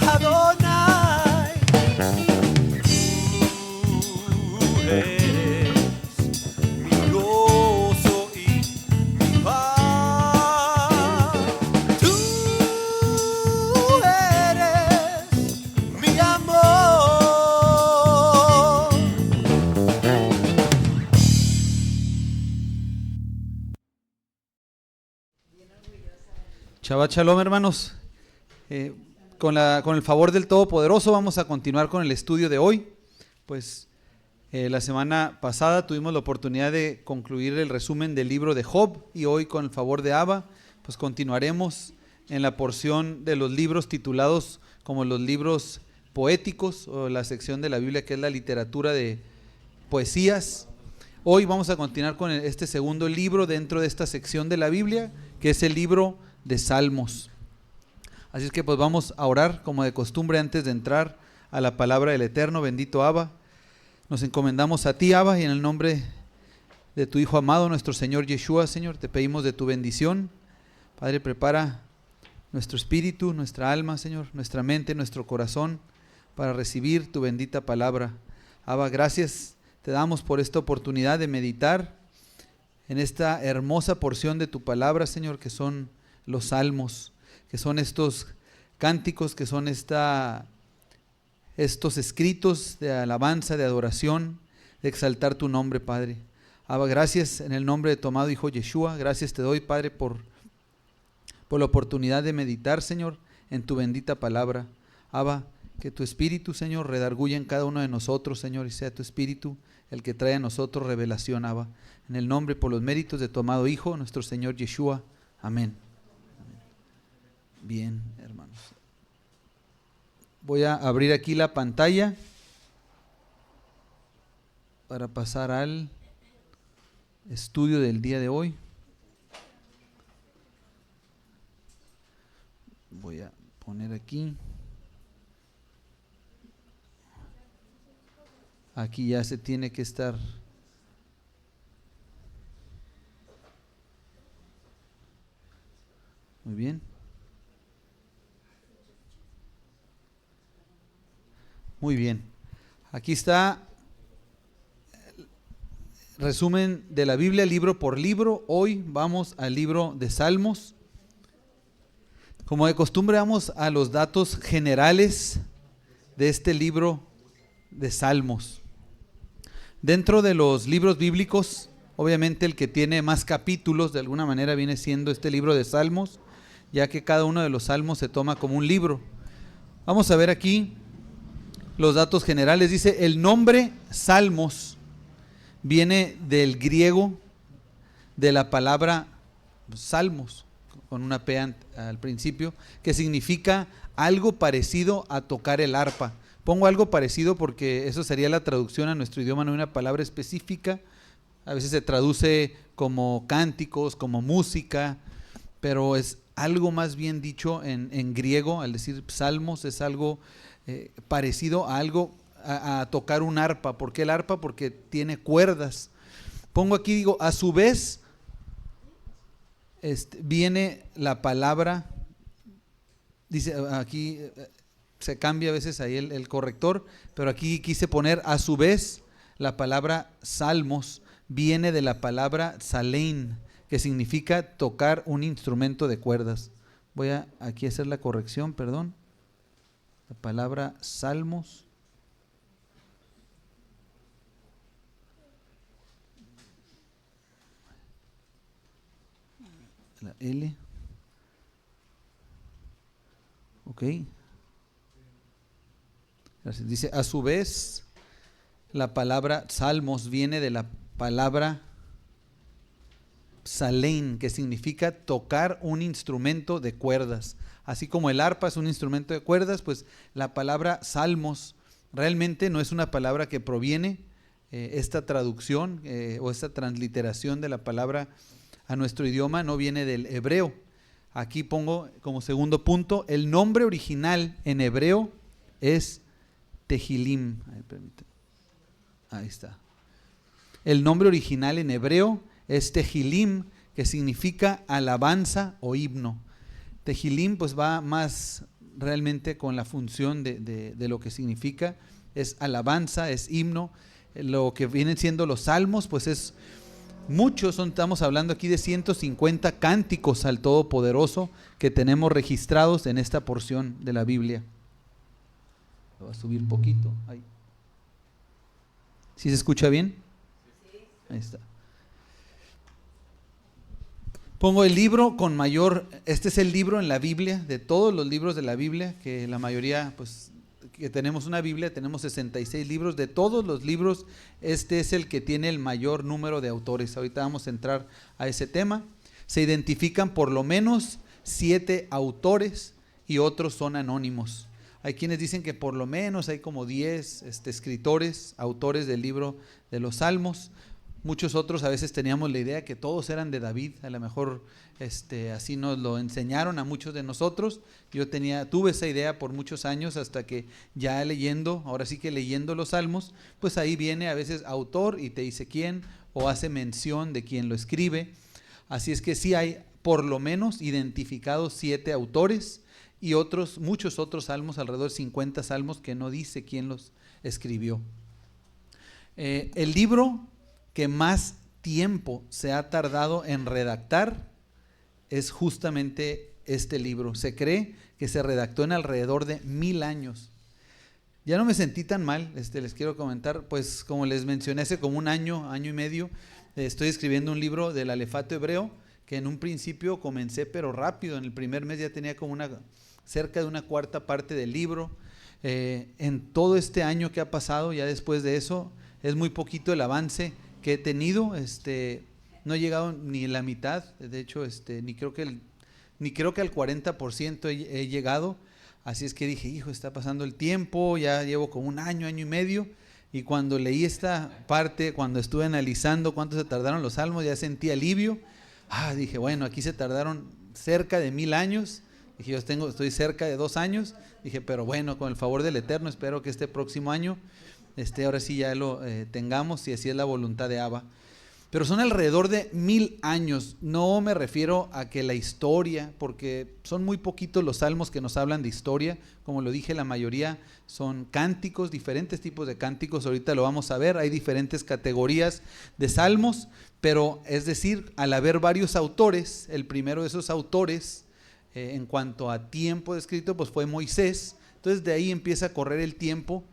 Adonai, tú eres mi gozo y mi paz. Tú eres mi amor. Shabbat Shalom, hermanos. Con el favor del Todopoderoso vamos a continuar con el estudio de hoy. Pues la semana pasada tuvimos la oportunidad de concluir el resumen del libro de Job y hoy con el favor de Abba pues continuaremos en la porción de los libros titulados como los libros poéticos o la sección de la Biblia que es la literatura de poesías. Hoy vamos a continuar con este segundo libro dentro de esta sección de la Biblia que es el libro de Salmos. Así es que pues vamos a orar como de costumbre antes de entrar a la palabra del Eterno. Bendito Abba, nos encomendamos a ti, Abba, y en el nombre de tu Hijo amado, nuestro Señor Yeshua, Señor, te pedimos de tu bendición. Padre, prepara nuestro espíritu, nuestra alma, Señor, nuestra mente, nuestro corazón para recibir tu bendita palabra. Abba, gracias te damos por esta oportunidad de meditar en esta hermosa porción de tu palabra, Señor, que son los salmos, que son estos cánticos, que son estos escritos de alabanza, de adoración, de exaltar tu nombre, Padre. Abba, gracias en el nombre de tu amado Hijo Yeshua. Gracias te doy, Padre, por la oportunidad de meditar, Señor, en tu bendita palabra. Abba, que tu Espíritu, Señor, redarguya en cada uno de nosotros, Señor, y sea tu Espíritu el que trae a nosotros revelación, Abba. En el nombre, por los méritos de tu amado Hijo, nuestro Señor Yeshua. Amén. Bien, hermanos. Voy a abrir aquí la pantalla para pasar al estudio del día de hoy. Voy a poner aquí. Aquí ya se tiene que estar. Muy bien. Muy bien. Aquí está el resumen de la Biblia, libro por libro. Hoy vamos al libro de Salmos. Como de costumbre, vamos a los datos generales de este libro de Salmos. Dentro de los libros bíblicos, obviamente el que tiene más capítulos de alguna manera viene siendo este libro de Salmos, ya que cada uno de los salmos se toma como un libro. Vamos a ver aquí los datos generales. Dice, el nombre Salmos viene del griego de la palabra salmos, con una P al principio, que significa algo parecido a tocar el arpa. Pongo algo parecido porque eso sería la traducción a nuestro idioma, no hay una palabra específica. A veces se traduce como cánticos, como música, pero es algo más bien dicho en griego. Al decir salmos es algo parecido a algo, a tocar un arpa. ¿Por qué el arpa? Porque tiene cuerdas. Pongo aquí, digo, a su vez viene la palabra, dice aquí, se cambia a veces ahí el corrector, pero aquí quise poner a su vez la palabra salmos, viene de la palabra salein, que significa tocar un instrumento de cuerdas. Voy a aquí hacer la corrección, perdón. La palabra salmos la L. Ok. Gracias. Dice, a su vez, la palabra salmos viene de la palabra salein, que significa tocar un instrumento de cuerdas. Así como el arpa es un instrumento de cuerdas, pues la palabra salmos realmente no es una palabra que proviene, esta traducción o esta transliteración de la palabra a nuestro idioma no viene del hebreo. Aquí pongo como segundo punto, el nombre original en hebreo es Tehilim. Ahí está. El nombre original en hebreo es Tehilim, que significa alabanza o himno. Tehilim pues va más realmente con la función de lo que significa. Es alabanza, es himno. Lo que vienen siendo los salmos, pues es muchos, estamos hablando aquí de 150 cánticos al Todopoderoso que tenemos registrados en esta porción de la Biblia. Lo voy a subir poquito. Ahí. ¿Sí se escucha bien? Ahí está. Pongo el libro con mayor, este es el libro en la Biblia, de todos los libros de la Biblia, que la mayoría, pues, que tenemos una Biblia, tenemos 66 libros, de todos los libros, este es el que tiene el mayor número de autores. Ahorita vamos a entrar a ese tema. Se identifican por lo menos 7 autores y otros son anónimos. Hay quienes dicen que por lo menos hay como 10 escritores, autores del libro de los Salmos. Muchos otros a veces teníamos la idea que todos eran de David, a lo mejor así nos lo enseñaron a muchos de nosotros. Yo tuve esa idea por muchos años hasta que ya leyendo, ahora sí que leyendo los Salmos, pues ahí viene a veces autor y te dice quién o hace mención de quién lo escribe. Así es que sí hay por lo menos identificados 7 autores y muchos otros salmos, alrededor de 50 salmos que no dice quién los escribió. El libro que más tiempo se ha tardado en redactar es justamente este libro. Se cree que se redactó en alrededor de 1000 años. Ya no me sentí tan mal, les quiero comentar, pues como les mencioné, hace como un año, año y medio, estoy escribiendo un libro del alefato hebreo, que en un principio comencé pero rápido, en el primer mes ya tenía como cerca de una cuarta parte del libro. En todo este año que ha pasado, ya después de eso, es muy poquito el avance que he tenido, no he llegado ni la mitad, de hecho, ni creo que al 40% he llegado, así es que dije, hijo, está pasando el tiempo, ya llevo como un año, año y medio, y cuando leí esta parte, cuando estuve analizando cuánto se tardaron los salmos, ya sentí alivio. Dije, bueno, aquí se tardaron cerca de 1000 años, dije, yo estoy cerca de 2 años, dije, pero bueno, con el favor del Eterno, espero que este próximo año ahora sí ya lo tengamos, y así es la voluntad de Abba. Pero son alrededor de 1000 años. No me refiero a que la historia, porque son muy poquitos los salmos que nos hablan de historia. Como lo dije, la mayoría son cánticos, diferentes tipos de cánticos. Ahorita lo vamos a ver. Hay diferentes categorías de salmos, pero es decir, al haber varios autores, el primero de esos autores, en cuanto a tiempo de escrito, pues fue Moisés. Entonces de ahí empieza a correr el tiempo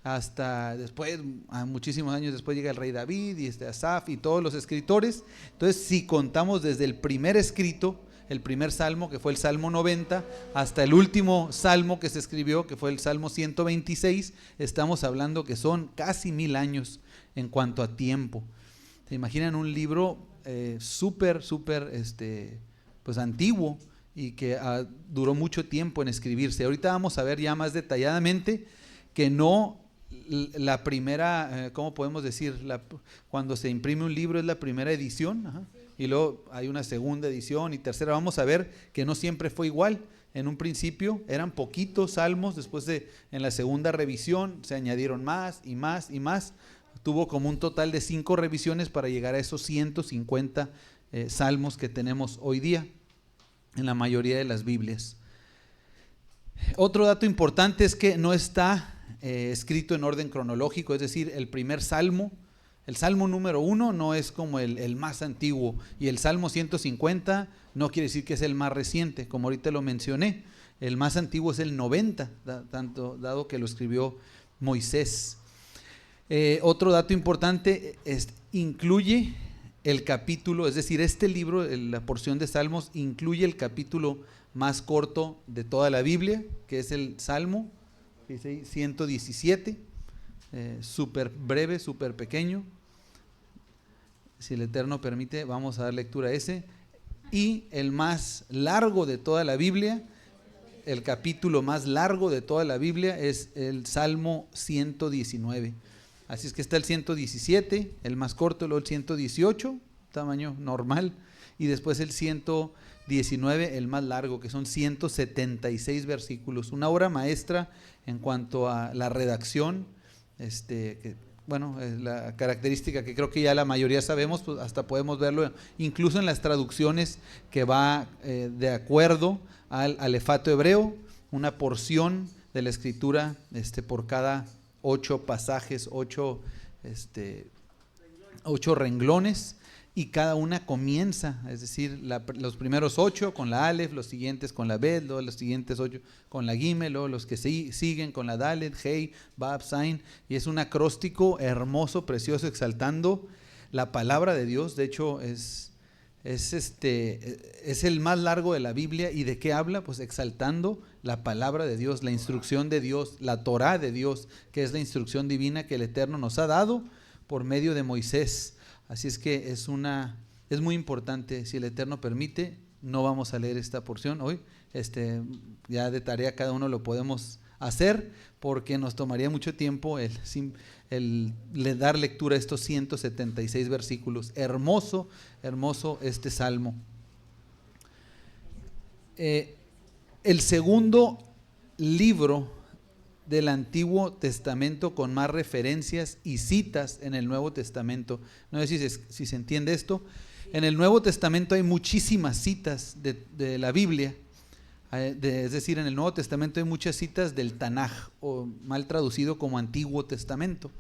hasta después, muchísimos años después, llega el rey David y Asaf y todos los escritores. Entonces, si contamos desde el primer escrito, el primer salmo, que fue el Salmo 90, hasta el último salmo que se escribió, que fue el Salmo 126, estamos hablando que son casi 1000 años en cuanto a tiempo. ¿Se imaginan un libro súper, pues antiguo, y que duró mucho tiempo en escribirse? Ahorita vamos a ver ya más detalladamente que no la primera, ¿cómo podemos decir? Cuando se imprime un libro es la primera edición, ajá, y luego hay una segunda edición y tercera. Vamos a ver que no siempre fue igual. En un principio eran poquitos salmos, después en la segunda revisión se añadieron más y más y más. Tuvo como un total de 5 revisiones para llegar a esos 150 salmos que tenemos hoy día en la mayoría de las Biblias. Otro dato importante es que no está escrito en orden cronológico, es decir, el primer salmo, el salmo número 1 no es como el más antiguo, y el salmo 150 no quiere decir que es el más reciente, como ahorita lo mencioné. El más antiguo es el 90, dado que lo escribió Moisés. Otro dato importante incluye el capítulo, es decir, este libro, la porción de Salmos, incluye el capítulo más corto de toda la Biblia, que es el Salmo 117, súper breve, súper pequeño. Si el Eterno permite, vamos a dar lectura a ese. Y el más largo de toda la Biblia, el capítulo más largo de toda la Biblia es el Salmo 119. Así es que está el 117, el más corto, luego el 118, tamaño normal, y después el 119, el más largo, que son 176 versículos. Una obra maestra en cuanto a la redacción, es la característica que creo que ya la mayoría sabemos, pues hasta podemos verlo incluso en las traducciones, que va de acuerdo al alefato hebreo, una porción de la escritura por cada 8 pasajes, 8 renglones, y cada una comienza, es decir, los primeros 8 con la Aleph, los siguientes con la Bet, luego los siguientes 8 con la Gimel, luego los que siguen con la Dalet, Hei, Bab, Zain, y es un acróstico hermoso, precioso, exaltando la palabra de Dios. De hecho es el más largo de la Biblia. ¿Y de qué habla? Pues exaltando la palabra de Dios, la instrucción de Dios, la Torá de Dios, que es la instrucción divina que el Eterno nos ha dado por medio de Moisés. Así es que es muy importante. Si el Eterno permite, no vamos a leer esta porción hoy. Ya de tarea cada uno lo podemos hacer, porque nos tomaría mucho tiempo el dar lectura a estos 176 versículos. Hermoso, hermoso este salmo. El segundo libro del Antiguo Testamento con más referencias y citas en el Nuevo Testamento. No sé si se entiende esto. En el Nuevo Testamento hay muchísimas citas de la Biblia. Es decir, en el Nuevo Testamento hay muchas citas del Tanaj, o mal traducido como Antiguo Testamento,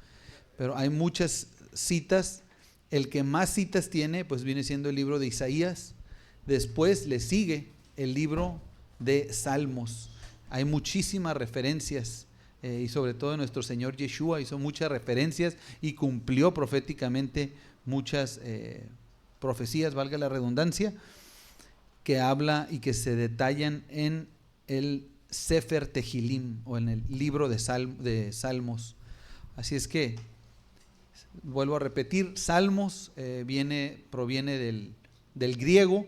pero hay muchas citas. El que más citas tiene, pues viene siendo el libro de Isaías. Después le sigue el libro de Salmos. Hay muchísimas referencias, y sobre todo nuestro Señor Yeshua hizo muchas referencias y cumplió proféticamente muchas profecías, valga la redundancia, que habla y que se detallan en el Sefer Tehilim, o en el libro de Salmos. Así es que, vuelvo a repetir, Salmos proviene del griego.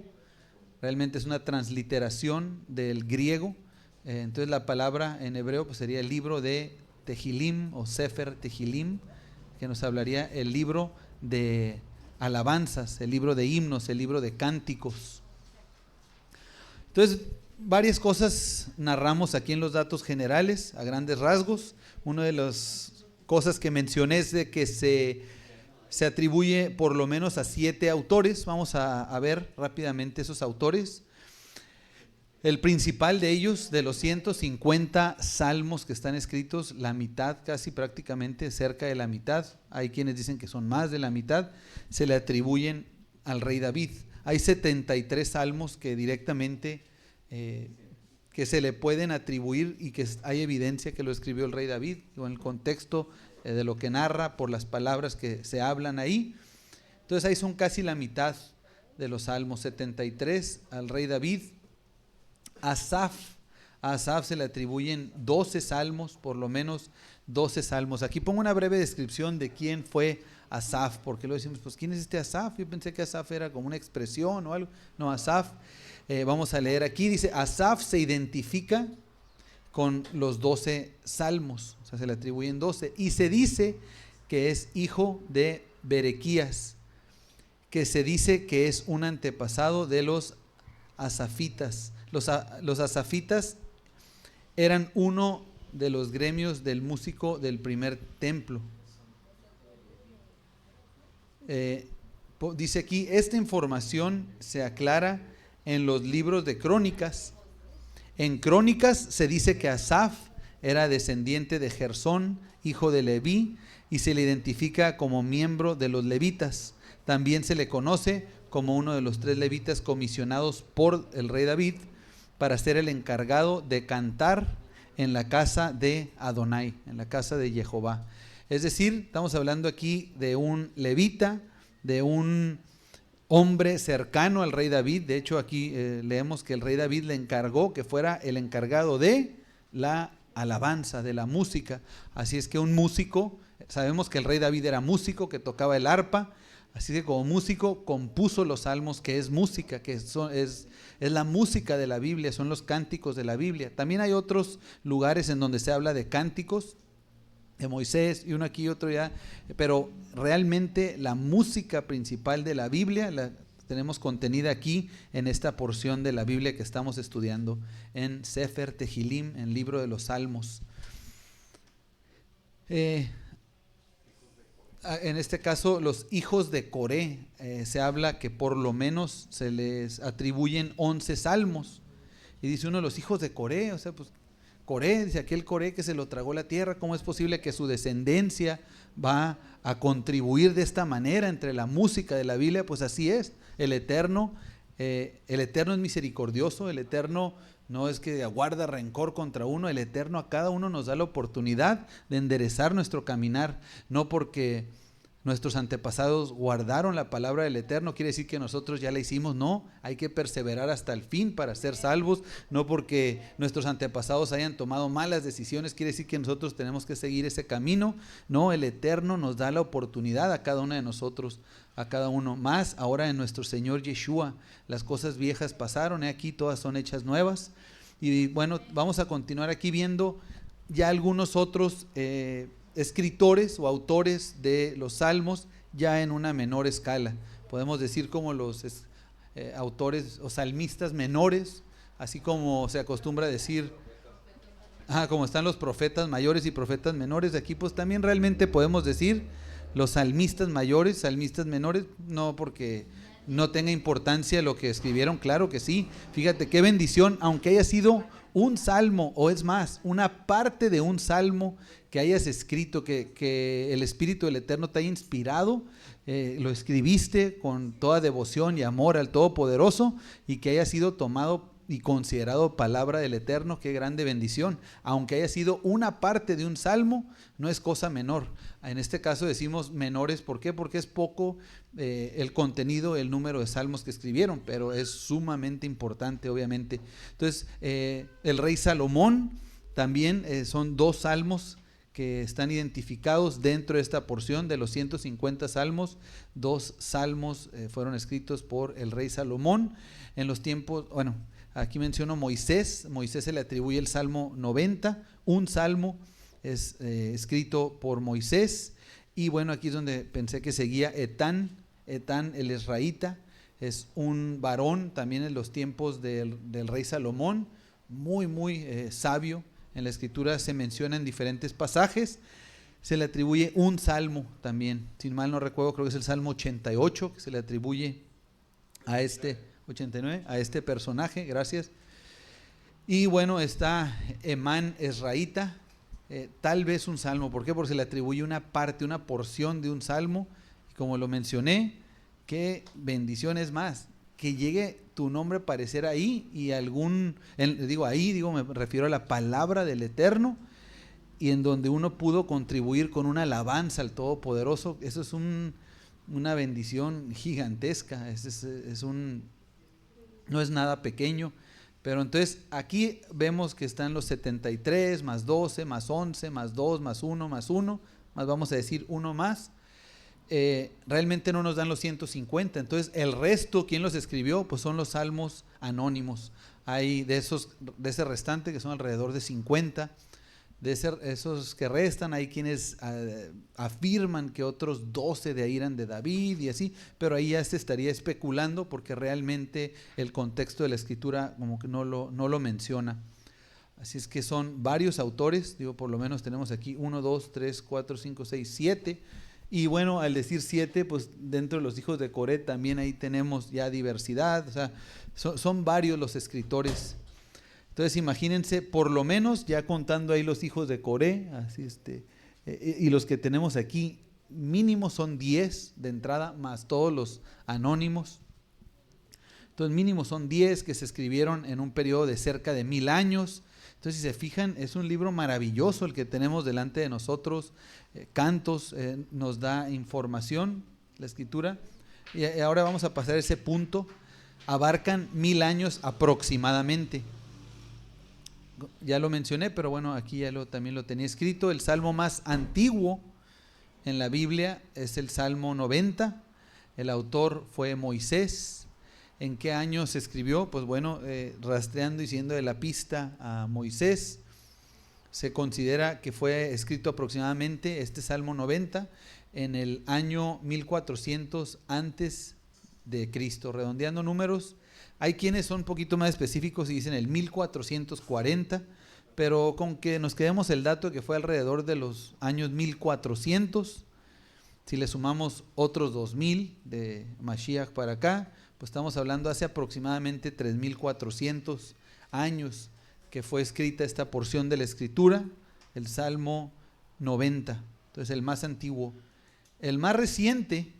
Realmente es una transliteración del griego. Entonces la palabra en hebreo pues sería el libro de Tehilim, o Sefer Tehilim, que nos hablaría el libro de alabanzas, el libro de himnos, el libro de cánticos. Entonces, varias cosas narramos aquí en los datos generales, a grandes rasgos. Una de las cosas que mencioné es de que se atribuye por lo menos a 7 autores. Vamos a ver rápidamente esos autores. El principal de ellos, de los 150 salmos que están escritos, la mitad, casi prácticamente cerca de la mitad, hay quienes dicen que son más de la mitad, se le atribuyen al rey David. Hay 73 salmos que directamente que se le pueden atribuir, y que hay evidencia que lo escribió el rey David, o en el contexto de lo que narra, por las palabras que se hablan ahí. Entonces ahí son casi la mitad de los salmos, 73 al rey David. A Asaf se le atribuyen 12 salmos, por lo menos 12 salmos. Aquí pongo una breve descripción de quién fue Asaf, porque luego decimos, pues ¿quién es este Asaf? Yo pensé que Asaf era como una expresión o algo. No, Asaf, vamos a leer aquí, dice, Asaf se identifica con los 12 salmos, o sea, se le atribuyen 12, y se dice que es hijo de Berequías, que se dice que es un antepasado de los asafitas. Los asafitas eran uno de los gremios del músico del primer templo. Dice aquí, esta información se aclara en los libros de Crónicas. En Crónicas se dice que Asaf era descendiente de Gersón, hijo de Leví, y se le identifica como miembro de los levitas. También se le conoce como uno de los 3 levitas comisionados por el rey David para ser el encargado de cantar en la casa de Adonai, en la casa de Jehová. Es decir, estamos hablando aquí de un levita, de un hombre cercano al rey David. De hecho, aquí leemos que el rey David le encargó que fuera el encargado de la alabanza, de la música. Así es que un músico, sabemos que el rey David era músico, que tocaba el arpa. Así que como músico compuso los salmos, que es música, que es la música de la Biblia, son los cánticos de la Biblia. También hay otros lugares en donde se habla de cánticos de Moisés, y uno aquí y otro allá, pero realmente la música principal de la Biblia la tenemos contenida aquí en esta porción de la Biblia que estamos estudiando, en Sefer Tehilim, en el libro de los Salmos. En este caso, los hijos de Coré, se habla que por lo menos se les atribuyen 11 salmos. Y dice uno, los hijos de Coré, o sea, pues Coré, dice aquel Coré que se lo tragó la tierra, ¿cómo es posible que su descendencia va a contribuir de esta manera entre la música de la Biblia? Pues así es, el Eterno es misericordioso, el Eterno no es que aguarda rencor contra uno, el Eterno a cada uno nos da la oportunidad de enderezar nuestro caminar, no porque nuestros antepasados guardaron la palabra del Eterno, quiere decir que nosotros ya la hicimos. No, hay que perseverar hasta el fin para ser salvos. No porque nuestros antepasados hayan tomado malas decisiones, quiere decir que nosotros tenemos que seguir ese camino. No, el Eterno nos da la oportunidad a cada uno de nosotros, a cada uno. Más ahora en nuestro Señor Yeshua, las cosas viejas pasaron, aquí todas son hechas nuevas. Y bueno, vamos a continuar aquí viendo ya algunos otros escritores o autores de los salmos ya en una menor escala. Podemos decir como los autores o salmistas menores, así como se acostumbra a decir, como están los profetas mayores y profetas menores. Aquí pues también realmente podemos decir los salmistas mayores, salmistas menores, no porque no tenga importancia lo que escribieron, claro que sí. Fíjate qué bendición, aunque haya sido un salmo, o es más, una parte de un salmo que hayas escrito, que el Espíritu del Eterno te haya inspirado, lo escribiste con toda devoción y amor al Todopoderoso, y que haya sido tomado y considerado palabra del Eterno. Qué grande bendición. Aunque haya sido una parte de un salmo, no es cosa menor. En este caso decimos menores, ¿por qué? Porque es poco el contenido, el número de salmos que escribieron, pero es sumamente importante, obviamente. Entonces, el rey Salomón también son 2 salmos que están identificados dentro de esta porción de los 150 salmos. 2 salmos fueron escritos por el rey Salomón en los tiempos, bueno, aquí menciono Moisés se le atribuye el Salmo 90, un salmo es escrito por Moisés. Y bueno, aquí es donde pensé que seguía Etán el Esraíta, es un varón también en los tiempos del rey Salomón, muy sabio. En la escritura se menciona en diferentes pasajes, se le atribuye un salmo también, sin mal no recuerdo, creo que es el Salmo 88, que se le atribuye a 89, a este personaje, gracias. Y bueno, está Emán Esraíta, tal vez un salmo. ¿Por qué? Porque se le atribuye una parte, una porción de un salmo. Y como lo mencioné, qué bendición es más, que llegue tu nombre a aparecer ahí y me refiero a la palabra del Eterno, y en donde uno pudo contribuir con una alabanza al Todopoderoso. Eso es una bendición gigantesca, no es nada pequeño. Pero entonces aquí vemos que están los 73, más 12, más 11, más 2, más 1, más 1, más vamos a decir uno más. Realmente no nos dan los 150, entonces el resto, ¿quién los escribió? Pues son los salmos anónimos. Hay de ese restante, que son alrededor de 50, esos que restan, hay quienes afirman que otros 12 de ahí eran de David y así, pero ahí ya se estaría especulando, porque realmente el contexto de la escritura como que no lo menciona. Así es que son varios autores, por lo menos tenemos aquí 1, 2, 3, 4, 5, 6, 7. Y bueno, al decir 7, pues dentro de los hijos de Coré también ahí tenemos ya diversidad, o sea, son varios los escritores. Entonces imagínense, por lo menos ya contando ahí los hijos de Coré, así y los que tenemos aquí, mínimo son 10 de entrada, más todos los anónimos. Entonces mínimo son 10 que se escribieron en un periodo de cerca de 1000 años. Entonces, si se fijan, es un libro maravilloso el que tenemos delante de nosotros. Cantos nos da información, la escritura. Y ahora vamos a pasar a ese punto. Abarcan 1000 años aproximadamente. Ya lo mencioné, pero bueno, aquí también lo tenía escrito. El salmo más antiguo en la Biblia es el Salmo 90. El autor fue Moisés. ¿En qué año se escribió? Pues bueno, rastreando y siguiendo de la pista a Moisés, se considera que fue escrito aproximadamente este Salmo 90 en el año 1400 antes de Cristo, redondeando números. Hay quienes son un poquito más específicos y dicen el 1440, pero con que nos quedemos el dato de que fue alrededor de los años 1400, si le sumamos otros 2000 de Mashiach para acá, pues estamos hablando hace aproximadamente 3400 años que fue escrita esta porción de la Escritura, el Salmo 90. Entonces el más antiguo. El más reciente,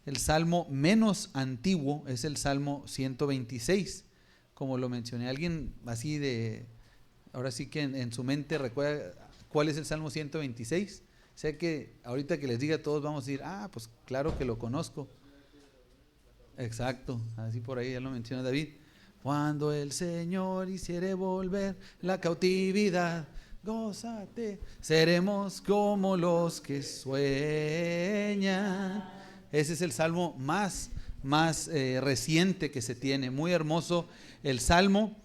el Salmo menos antiguo, es el Salmo 126. Como lo mencioné, alguien así de, ahora sí que en su mente recuerda cuál es el Salmo 126. Sé que ahorita que les diga a todos vamos a decir, pues claro que lo conozco. Exacto, así por ahí ya lo menciona David. Cuando el Señor hiciere volver la cautividad, gózate, seremos como los que sueñan. Ese es el salmo más reciente que se tiene, muy hermoso el salmo.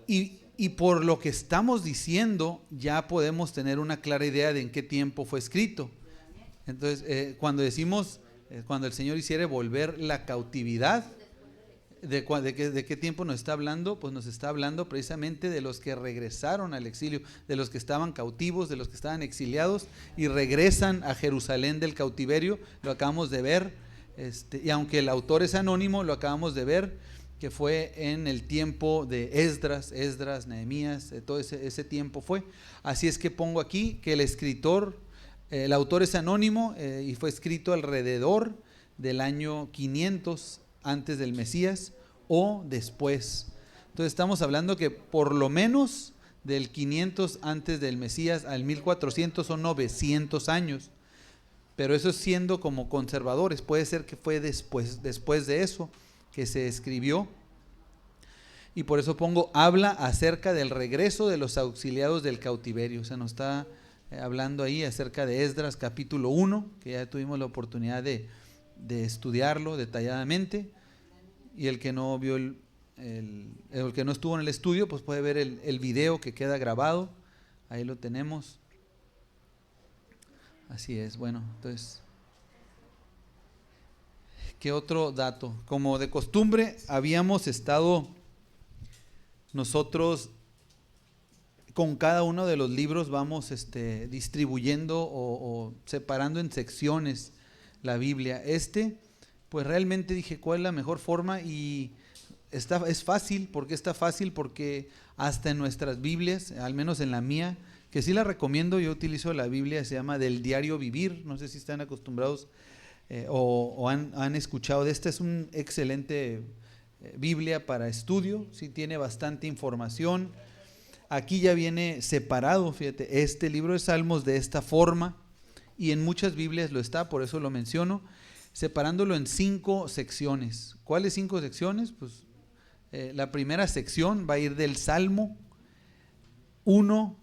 Y por lo que estamos diciendo, ya podemos tener una clara idea de en qué tiempo fue escrito. Entonces, cuando decimos, cuando el Señor hiciere volver la cautividad, ¿de qué tiempo nos está hablando? Pues nos está hablando precisamente de los que regresaron al exilio, de los que estaban cautivos, de los que estaban exiliados y regresan a Jerusalén del cautiverio. Lo acabamos de ver, y aunque el autor es anónimo, lo acabamos de ver, que fue en el tiempo de Esdras, Nehemías, todo ese tiempo fue. Así es que pongo aquí que el escritor, el autor es anónimo y fue escrito alrededor del año 500 antes del Mesías o después. Entonces estamos hablando que por lo menos del 500 antes del Mesías al 1400 son 900 años. Pero eso siendo como conservadores, puede ser que fue después de eso que se escribió. Y por eso pongo, habla acerca del regreso de los auxiliados del cautiverio. O sea, nos está hablando ahí acerca de Esdras capítulo 1, que ya tuvimos la oportunidad de estudiarlo detalladamente. Y el que no vio el que no estuvo en el estudio, pues puede ver el video que queda grabado. Ahí lo tenemos. Así es. Bueno, entonces, ¿qué otro dato? Como de costumbre, habíamos estado nosotros con cada uno de los libros, vamos distribuyendo o separando en secciones la Biblia. Pues realmente dije, ¿cuál es la mejor forma? Y es fácil. ¿Por qué está fácil? Porque hasta en nuestras Biblias, al menos en la mía, que sí la recomiendo, yo utilizo la Biblia, se llama del Diario Vivir. No sé si están acostumbrados o han escuchado de esta. Es un excelente Biblia para estudio, sí tiene bastante información. Aquí ya viene separado, fíjate, este libro de Salmos de esta forma, y en muchas Biblias lo está, por eso lo menciono, separándolo en 5 secciones. ¿Cuáles 5 secciones? Pues la primera sección va a ir del Salmo 1,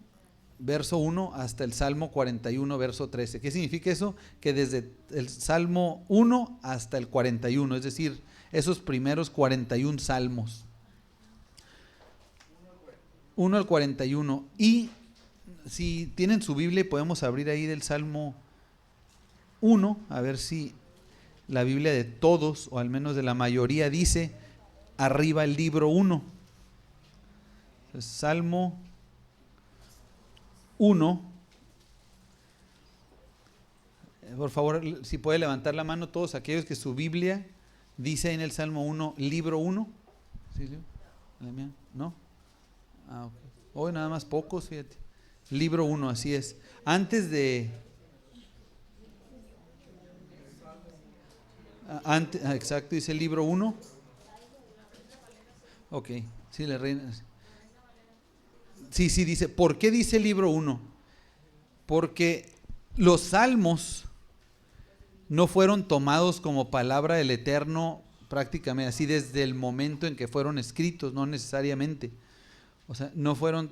verso 1, hasta el Salmo 41, verso 13. ¿Qué significa eso? Que desde el Salmo 1 hasta el 41, es decir, esos primeros 41 salmos. 1 al 41. Y si tienen su Biblia, podemos abrir ahí del Salmo 1, a ver si la Biblia de todos, o al menos de la mayoría, dice arriba el libro 1. Salmo 1. Por favor, si puede levantar la mano todos aquellos que su Biblia dice en el Salmo 1, libro 1. ¿Sí? ¿La mía? ¿No? Okay. Hoy nada más pocos, fíjate. Libro 1, así es. Exacto, dice libro 1. Ok, sí, la reina. Sí, dice. ¿Por qué dice libro 1? Porque los salmos no fueron tomados como palabra del Eterno prácticamente así desde el momento en que fueron escritos, no necesariamente. O sea, no fueron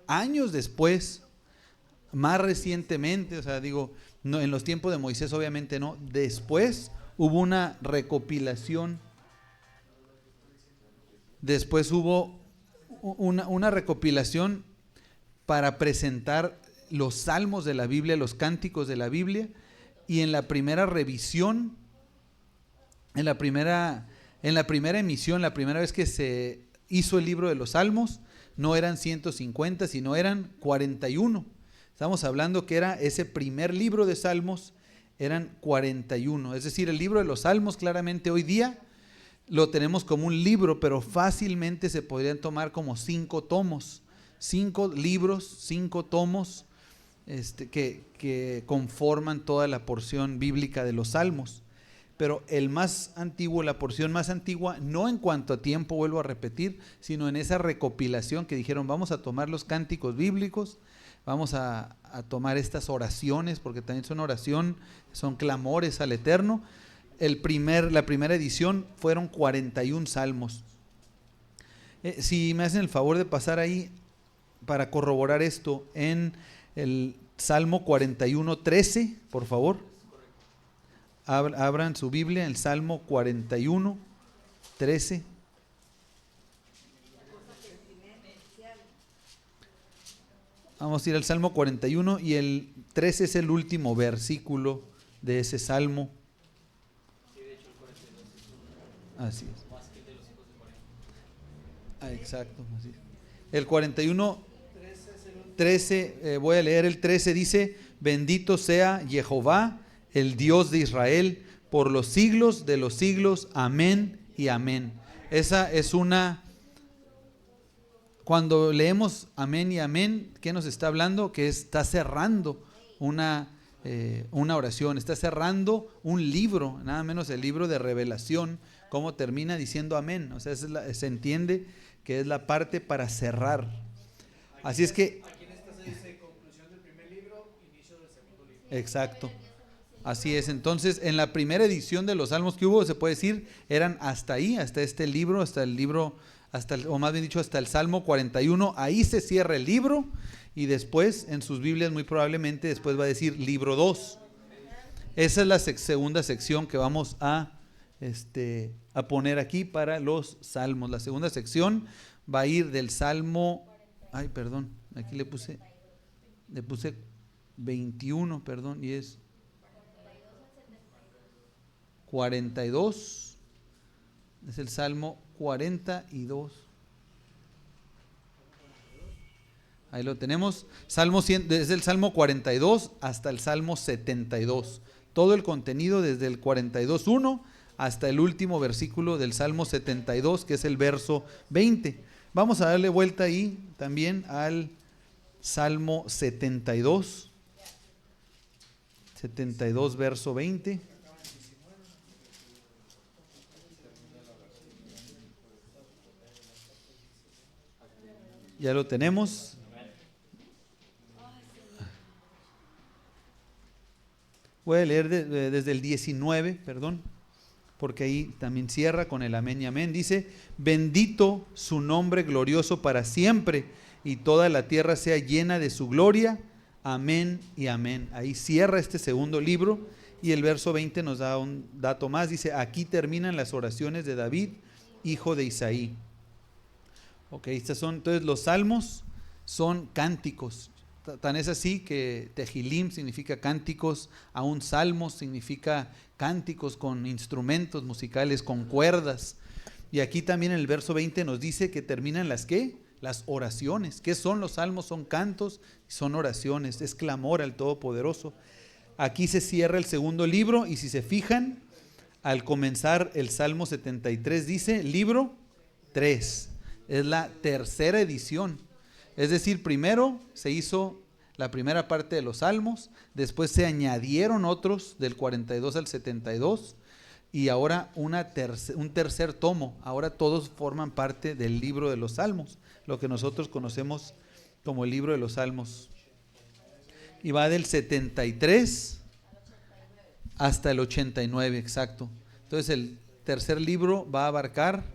años después, más recientemente, o sea, no, en los tiempos de Moisés obviamente no, después hubo una recopilación, después hubo una recopilación para presentar los salmos de la Biblia, los cánticos de la Biblia, y en la primera revisión, en la primera emisión, la primera vez que se hizo el libro de los salmos, no eran 150, sino eran 41. Estamos hablando que era ese primer libro de salmos, eran 41. Es decir, el libro de los salmos claramente hoy día lo tenemos como un libro, pero fácilmente se podrían tomar como 5 tomos, 5 libros, 5 tomos que conforman toda la porción bíblica de los Salmos. Pero el más antiguo, la porción más antigua, no en cuanto a tiempo, vuelvo a repetir, sino en esa recopilación que dijeron, vamos a tomar los cánticos bíblicos, vamos a tomar estas oraciones, porque también son oración, son clamores al Eterno. La primera edición fueron 41 salmos. Si me hacen el favor de pasar ahí para corroborar esto, en el Salmo 41:13, por favor. Abran su Biblia, el Salmo 41:13. Vamos a ir al Salmo 41 y el 13 es el último versículo de ese Salmo. Así es. Exacto. Así es. El 41:13, voy a leer el 13, dice: bendito sea Jehová, el Dios de Israel, por los siglos de los siglos. Amén y amén. Esa es cuando leemos amén y amén, ¿qué nos está hablando? Que está cerrando una oración, está cerrando un libro, nada menos el libro de Revelación, como termina diciendo amén. O sea, se entiende que es la parte para cerrar. Así es que... Aquí en esta se dice conclusión del primer libro, inicio del segundo libro. Exacto. Así es. Entonces, en la primera edición de los Salmos que hubo, se puede decir, eran hasta ahí, hasta este libro, o más bien dicho, hasta el Salmo 41. Ahí se cierra el libro y después, en sus Biblias, muy probablemente, después va a decir libro 2. Esa es la segunda sección que vamos a poner aquí para los Salmos. La segunda sección va a ir del Salmo, aquí le puse 21, y es 42, es el Salmo 42. Ahí lo tenemos, desde el Salmo 42 hasta el Salmo 72. Todo el contenido desde el 42:1 hasta el último versículo del Salmo 72, que es el verso 20. Vamos a darle vuelta ahí también al Salmo 72, verso 20. Ya lo tenemos. Voy a leer desde el 19, porque ahí también cierra con el amén y amén. Dice: bendito su nombre glorioso para siempre, y toda la tierra sea llena de su gloria. Amén y amén. Ahí cierra este segundo libro, y el verso 20 nos da un dato más. Dice: aquí terminan las oraciones de David, hijo de Isaí. Ok, entonces los salmos son cánticos. Tan es así que Tehilim significa cánticos, aún salmos significa cánticos con instrumentos musicales, con cuerdas. Y aquí también en el verso 20 nos dice que terminan las oraciones. ¿Qué son los salmos? Son cantos, son oraciones, es clamor al Todopoderoso. Aquí se cierra el segundo libro, y si se fijan, al comenzar el Salmo 73 dice libro 3. Es la tercera edición. Es decir, primero se hizo la primera parte de los Salmos, después se añadieron otros del 42 al 72, y ahora un tercer tomo. Ahora todos forman parte del libro de los Salmos, lo que nosotros conocemos como el libro de los Salmos. Y va del 73 hasta el 89, exacto. Entonces el tercer libro va a abarcar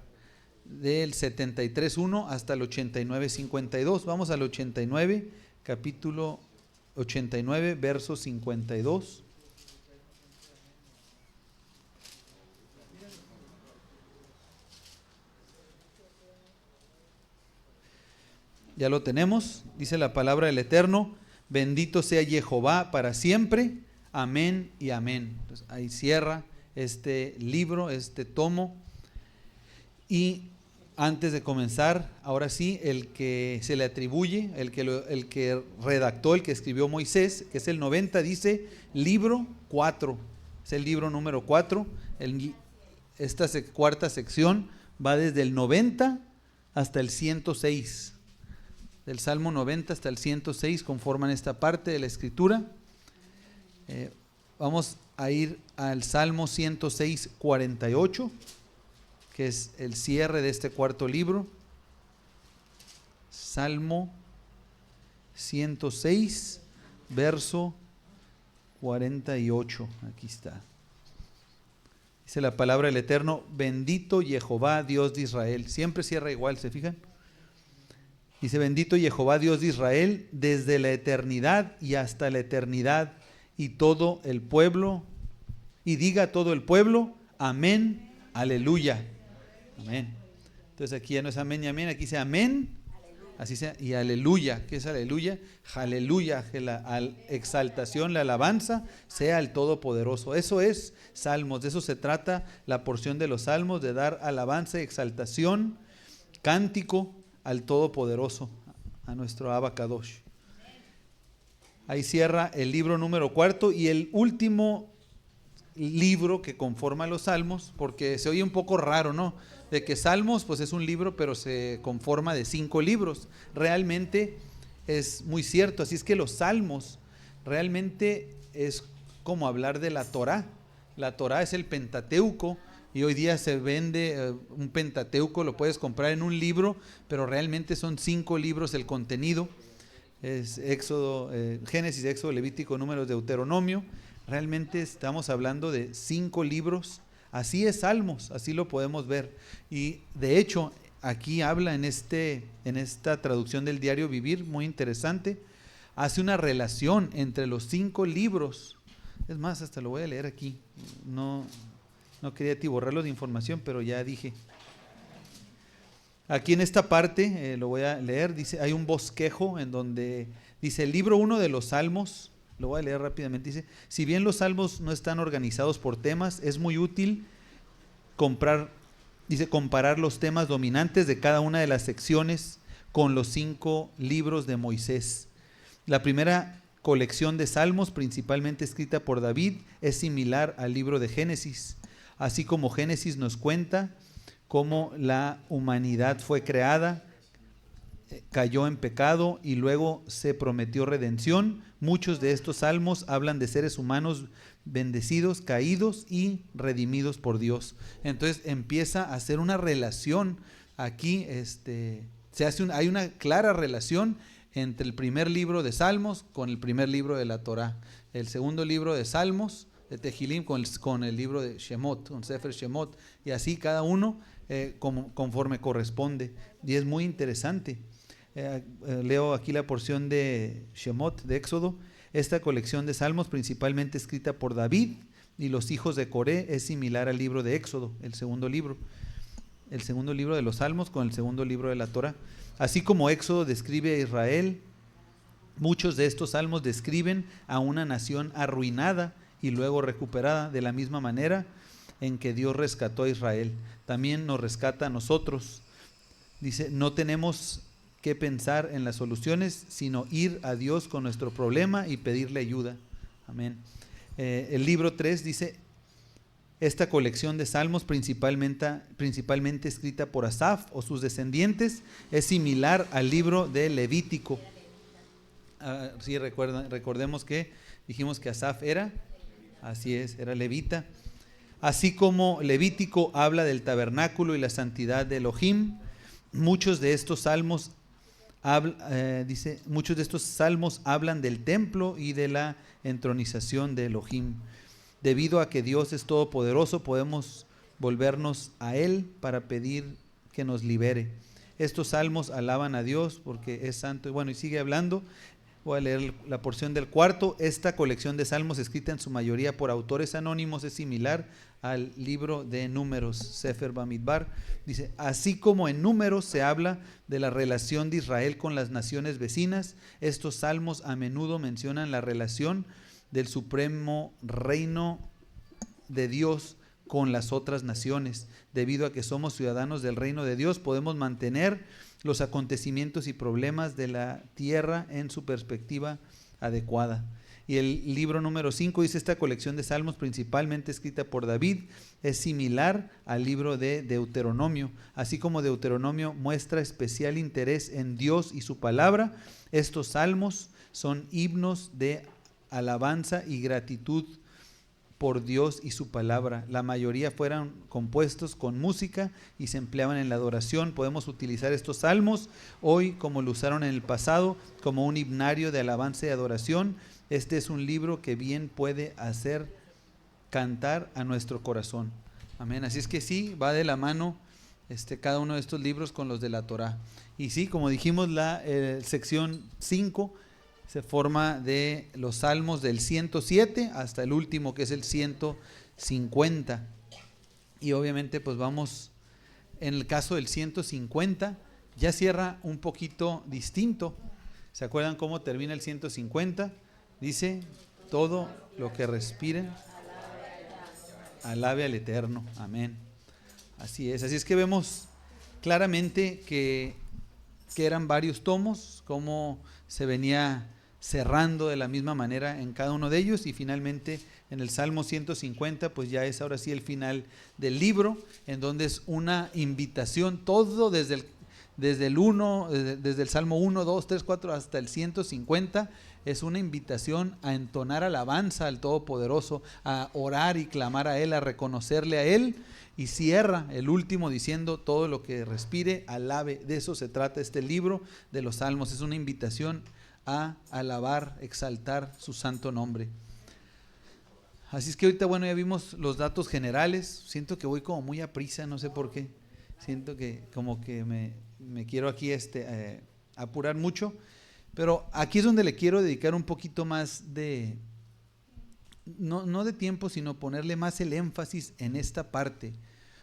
del 73:1 hasta el 89:52. Vamos al 89, capítulo 89, verso 52. Ya lo tenemos. Dice la palabra del Eterno: bendito sea Jehová para siempre. Amén y amén. Entonces, ahí cierra este libro, este tomo. Y antes de comenzar, ahora sí, el que se le atribuye, el que redactó, el que escribió Moisés, que es el 90, dice libro 4. Es el libro número 4. esta cuarta sección va desde el 90 hasta el 106. Del Salmo 90 hasta el 106 conforman esta parte de la Escritura. Vamos a ir al Salmo 106, 48, que es el cierre de este cuarto libro. Salmo 106, verso 48. Aquí está. Dice la palabra del Eterno: bendito Jehová, Dios de Israel. Siempre cierra igual, ¿se fijan? Dice: bendito Jehová, Dios de Israel, desde la eternidad y hasta la eternidad. Y todo el pueblo, y diga todo el pueblo, amén, aleluya. Amén. Entonces aquí ya no es amén y amén, aquí dice amén, así sea, y aleluya. ¿Qué es aleluya? Aleluya, que la exaltación, la alabanza sea el Todopoderoso. Eso es Salmos, de eso se trata la porción de los Salmos, de dar alabanza y exaltación, cántico al Todopoderoso, a nuestro Abba Kadosh. Ahí cierra el libro número 4 y el último libro que conforma los Salmos, porque se oye un poco raro, ¿no? De que Salmos pues es un libro, pero se conforma de 5 libros. Realmente es muy cierto, así es que los Salmos realmente es como hablar de la Torá. La Torá es el Pentateuco, y hoy día se vende un Pentateuco, lo puedes comprar en un libro, pero realmente son 5 libros el contenido. Es Éxodo, Génesis, Éxodo, Levítico, Números, Deuteronomio. Realmente estamos hablando de 5 libros. Así es Salmos, así lo podemos ver. Y de hecho, aquí habla en esta traducción del Diario Vivir, muy interesante, hace una relación entre los 5 libros. Es más, hasta lo voy a leer aquí. No quería atiborrarlo de información, pero ya dije. Aquí en esta parte, lo voy a leer, dice, hay un bosquejo en donde dice el libro 1 de los Salmos. Lo voy a leer rápidamente. Dice: si bien los salmos no están organizados por temas, es muy útil comparar los temas dominantes de cada una de las secciones con los 5 libros de Moisés. La primera colección de salmos, principalmente escrita por David, es similar al libro de Génesis. Así como Génesis nos cuenta cómo la humanidad fue creada, cayó en pecado y luego se prometió redención. Muchos de estos salmos hablan de seres humanos bendecidos, caídos y redimidos por Dios. Entonces empieza a hacer una relación aquí, hay una clara relación entre el primer libro de Salmos con el primer libro de la Torá, el segundo libro de Salmos de Tehilim con el libro de Shemot, con Sefer Shemot, y así cada uno conforme corresponde. Y es muy interesante. Leo aquí la porción de Shemot, de Éxodo. Esta colección de salmos, principalmente escrita por David y los hijos de Coré, es similar al libro de Éxodo, el segundo libro de los salmos con el segundo libro de la Torá. Así como Éxodo describe a Israel, muchos de estos salmos describen a una nación arruinada y luego recuperada, de la misma manera en que Dios rescató a Israel. También nos rescata a nosotros. Dice: no tenemos que pensar en las soluciones, sino ir a Dios con nuestro problema y pedirle ayuda. Amén. El libro 3 dice: esta colección de salmos, principalmente escrita por Asaf o sus descendientes, es similar al libro de Levítico. Sí, recordemos que dijimos que Asaf era levita. Así como Levítico habla del tabernáculo y la santidad de Elohim, muchos de estos salmos hablan del templo y de la entronización de Elohim. Debido a que Dios es todopoderoso, podemos volvernos a Él para pedir que nos libere. Estos salmos alaban a Dios porque es santo. Y bueno, y sigue hablando. Voy a leer la porción del 4. Esta colección de salmos, escrita en su mayoría por autores anónimos, es similar al libro de Números, Sefer Bamidbar. Dice: así como en Números se habla de la relación de Israel con las naciones vecinas, estos salmos a menudo mencionan la relación del supremo reino de Dios con las otras naciones. Debido a que somos ciudadanos del reino de Dios, podemos mantener los acontecimientos y problemas de la tierra en su perspectiva adecuada. Y el libro número 5 dice: esta colección de salmos, principalmente escrita por David, es similar al libro de Deuteronomio. Así como Deuteronomio muestra especial interés en Dios y su palabra, estos salmos son himnos de alabanza y gratitud por Dios y su palabra. La mayoría fueron compuestos con música y se empleaban en la adoración. Podemos utilizar estos salmos hoy, como lo usaron en el pasado, como un himnario de alabanza y adoración. Este es un libro que bien puede hacer cantar a nuestro corazón. Amén. Así es que sí, va de la mano cada uno de estos libros con los de la Torá. Y sí, como dijimos, la sección 5 se forma de los salmos del 107 hasta el último, que es el 150. Y obviamente pues vamos, en el caso del 150, ya cierra un poquito distinto. ¿Se acuerdan cómo termina el 150? Dice: todo lo que respire, alabe al Eterno. Amén. Así es. Así es que vemos claramente que eran varios tomos, cómo se venía cerrando de la misma manera en cada uno de ellos, y finalmente en el Salmo 150 pues ya es ahora sí el final del libro, en donde es una invitación, todo desde el Salmo 1, 2, 3, 4 hasta el 150, es una invitación a entonar alabanza al Todopoderoso, a orar y clamar a Él, a reconocerle a Él, y cierra el último diciendo: todo lo que respire, alabe. De eso se trata este libro de los Salmos, es una invitación a alabar, exaltar su santo nombre. Así es que ahorita, bueno, ya vimos los datos generales. Siento que voy como muy a prisa, no sé por qué. Siento que como que me quiero aquí apurar mucho, pero aquí es donde le quiero dedicar un poquito más de, no de tiempo, sino ponerle más el énfasis en esta parte,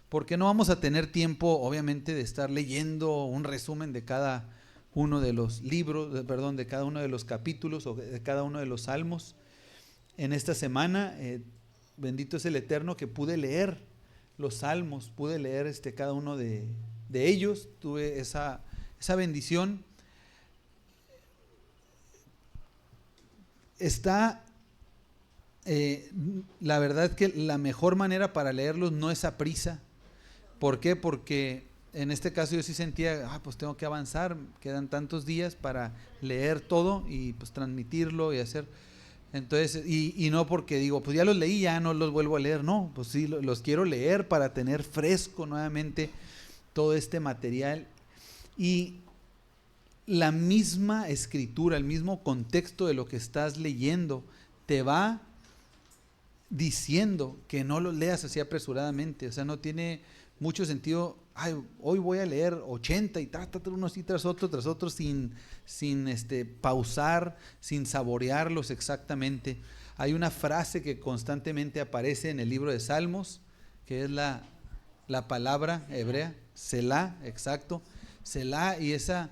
porque no vamos a tener tiempo, obviamente, de estar leyendo un resumen de cada uno de los libros, de cada uno de los capítulos o de cada uno de los salmos. En esta semana, bendito es el Eterno, que pude leer los salmos, pude leer cada uno de ellos, tuve esa bendición. Está, la verdad que la mejor manera para leerlos no es a prisa. ¿Por qué? Porque en este caso yo sí sentía, pues tengo que avanzar, quedan tantos días para leer todo y pues transmitirlo y hacer. Entonces, y no porque digo, pues ya los leí, ya no los vuelvo a leer. No, pues sí, los quiero leer para tener fresco nuevamente todo este material. Y la misma escritura, el mismo contexto de lo que estás leyendo te va diciendo que no lo leas así apresuradamente. O sea, no tiene mucho sentido, hoy voy a leer 80 y uno así tras otro sin pausar, sin saborearlos exactamente. Hay una frase que constantemente aparece en el libro de Salmos, que es la palabra hebrea, Selah, exacto, Selah, y esa,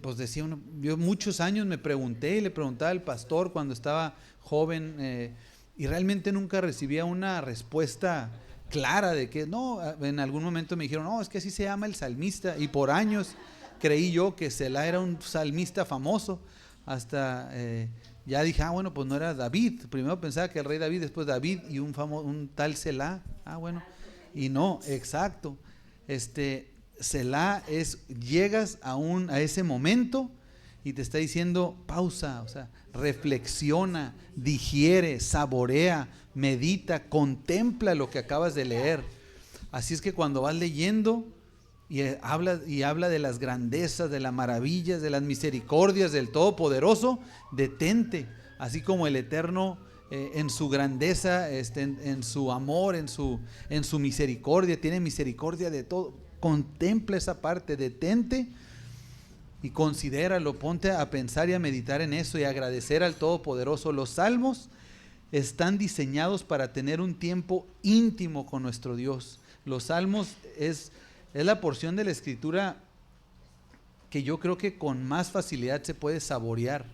pues decía uno, yo muchos años me pregunté y le preguntaba al pastor cuando estaba joven, y realmente nunca recibía una respuesta clara de que no. En algún momento me dijeron, no, es que así se llama el salmista, y por años creí yo que Selah era un salmista famoso, hasta ya dije, bueno, pues no era David. Primero pensaba que el rey David, después David y un tal Selah. Bueno, y no, exacto. Selah es, llegas a ese momento y te está diciendo pausa, o sea, reflexiona, digiere, saborea, medita, contempla lo que acabas de leer. Así es que cuando vas leyendo y habla de las grandezas, de las maravillas, de las misericordias del Todopoderoso, detente, así como el Eterno en su grandeza, en su amor, en su misericordia, tiene misericordia de todo. Contempla esa parte, detente y considéralo, ponte a pensar y a meditar en eso y agradecer al Todopoderoso. Los salmos están diseñados para tener un tiempo íntimo con nuestro Dios. Los salmos es la porción de la escritura que yo creo que con más facilidad se puede saborear.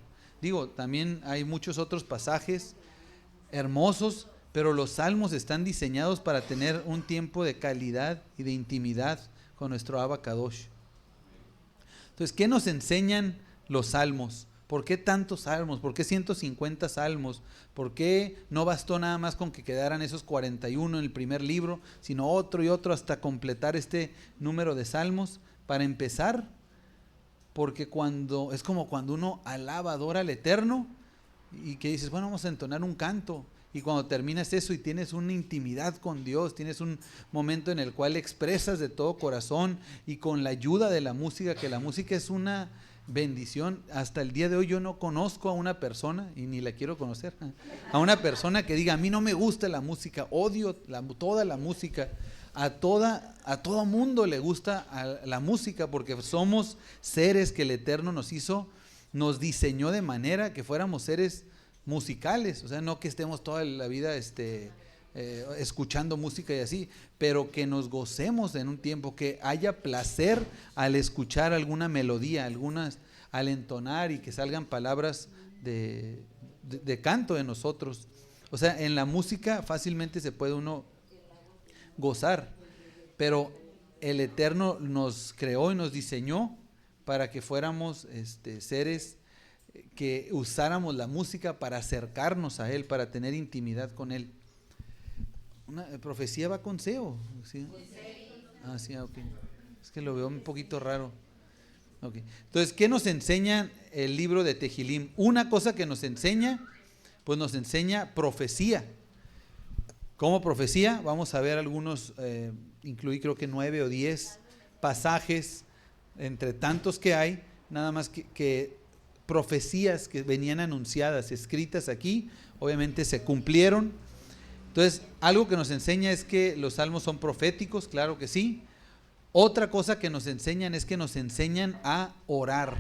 Digo, también hay muchos otros pasajes hermosos, pero los salmos están diseñados para tener un tiempo de calidad y de intimidad con nuestro Abba Kadosh. Entonces, ¿qué nos enseñan los salmos? ¿Por qué tantos salmos? ¿Por qué 150 salmos? ¿Por qué no bastó nada más con que quedaran esos 41 en el primer libro, sino otro y otro hasta completar este número de salmos? Para empezar, porque es como cuando uno alaba, adora al Eterno y que dices, bueno, vamos a entonar un canto. Y cuando terminas eso y tienes una intimidad con Dios, tienes un momento en el cual expresas de todo corazón y con la ayuda de la música, que la música es una bendición. Hasta el día de hoy yo no conozco a una persona, y ni la quiero conocer, a una persona que diga, a mí no me gusta la música, odio toda la música. A todo mundo le gusta la música, porque somos seres que el Eterno nos hizo, nos diseñó de manera que fuéramos seres musicales, o sea, no que estemos toda la vida escuchando música y así, pero que nos gocemos en un tiempo, que haya placer al escuchar alguna melodía, al entonar y que salgan palabras de canto de nosotros. O sea, en la música fácilmente se puede uno gozar, pero el Eterno nos creó y nos diseñó para que fuéramos seres que usáramos la música para acercarnos a Él, para tener intimidad con Él. Una profecía va con SEO, ¿sí? Ah, sí, ok. Es que lo veo un poquito raro. Okay. Entonces, ¿qué nos enseña el libro de Tehilim? Una cosa que nos enseña, pues nos enseña profecía. ¿Cómo profecía? Vamos a ver algunos, incluí creo que 9 o 10 pasajes, entre tantos que hay, nada más que profecías que venían anunciadas, escritas aquí, obviamente se cumplieron. Entonces, algo que nos enseña es que los salmos son proféticos, claro que sí. Otra cosa que nos enseñan es que nos enseñan a orar,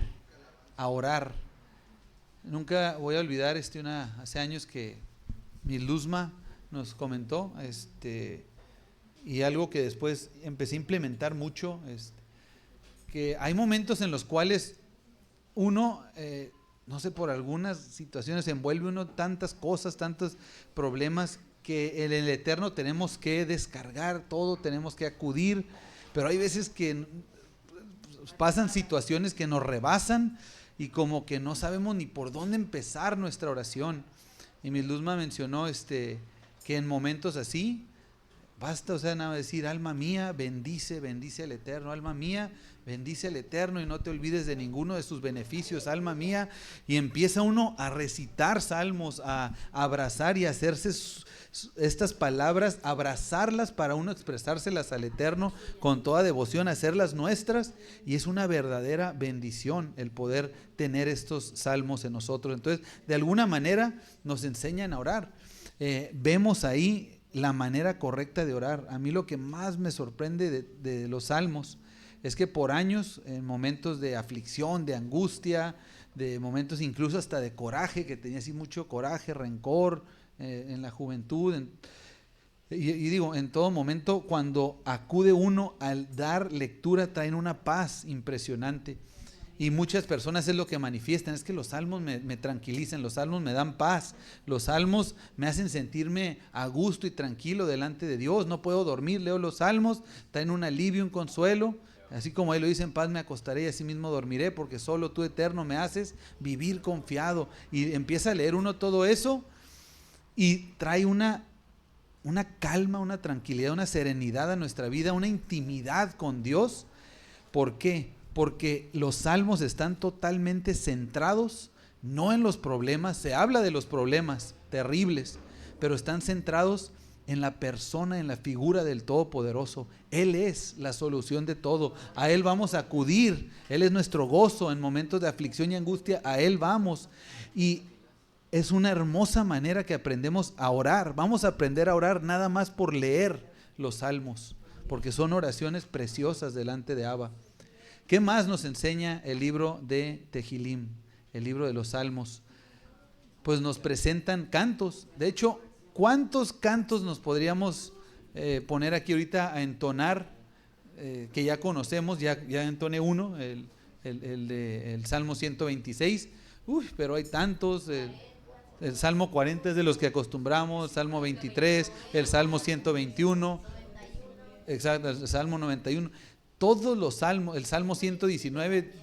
a orar. Nunca voy a olvidar hace años que mi Luzma nos comentó, y algo que después empecé a implementar mucho, que hay momentos en los cuales uno, no sé, por algunas situaciones se envuelve uno tantas cosas, tantos problemas, que en el Eterno tenemos que descargar todo, tenemos que acudir, pero hay veces que pasan situaciones que nos rebasan y como que no sabemos ni por dónde empezar nuestra oración. Y mi Luzma mencionó que en momentos así basta, o sea, nada decir, alma mía, bendice al Eterno, alma mía, bendice al Eterno y no te olvides de ninguno de sus beneficios, alma mía, y empieza uno a recitar salmos, a abrazar y a hacerse estas palabras, abrazarlas para uno expresárselas al Eterno con toda devoción, hacerlas nuestras, y es una verdadera bendición el poder tener estos salmos en nosotros. Entonces, de alguna manera nos enseñan a orar. Vemos ahí la manera correcta de orar. A mí lo que más me sorprende de los salmos es que por años, en momentos de aflicción, de angustia, de momentos incluso hasta de coraje, que tenía así mucho coraje, rencor en la juventud, y digo, en todo momento, cuando acude uno al dar lectura, traen una paz impresionante. Y muchas personas es lo que manifiestan, es que los salmos me tranquilizan, los salmos me dan paz, los salmos me hacen sentirme a gusto y tranquilo delante de Dios, no puedo dormir, leo los salmos, traen un alivio, un consuelo, así como ahí lo dice, en paz me acostaré y así mismo dormiré, porque solo tú, Eterno, me haces vivir confiado. Y empieza a leer uno todo eso y trae una calma, una tranquilidad, una serenidad a nuestra vida, una intimidad con Dios. ¿Por qué? Porque los salmos están totalmente centrados, no en los problemas, se habla de los problemas terribles, pero están centrados en la persona, en la figura del Todopoderoso. Él es la solución de todo, a Él vamos a acudir, Él es nuestro gozo en momentos de aflicción y angustia, a Él vamos. Y es una hermosa manera que aprendemos a orar. Vamos a aprender a orar nada más por leer los salmos, porque son oraciones preciosas delante de Abba. ¿Qué más nos enseña el libro de Tehilim, el libro de los salmos? Pues nos presentan cantos. De hecho, ¿cuántos cantos nos podríamos poner aquí ahorita a entonar, que ya conocemos? Ya entoné uno, el Salmo 126. Uy, pero hay tantos. El Salmo 40 es de los que acostumbramos, el Salmo 23, el Salmo 121, exacto, el Salmo 91. Todos los salmos, el Salmo 119,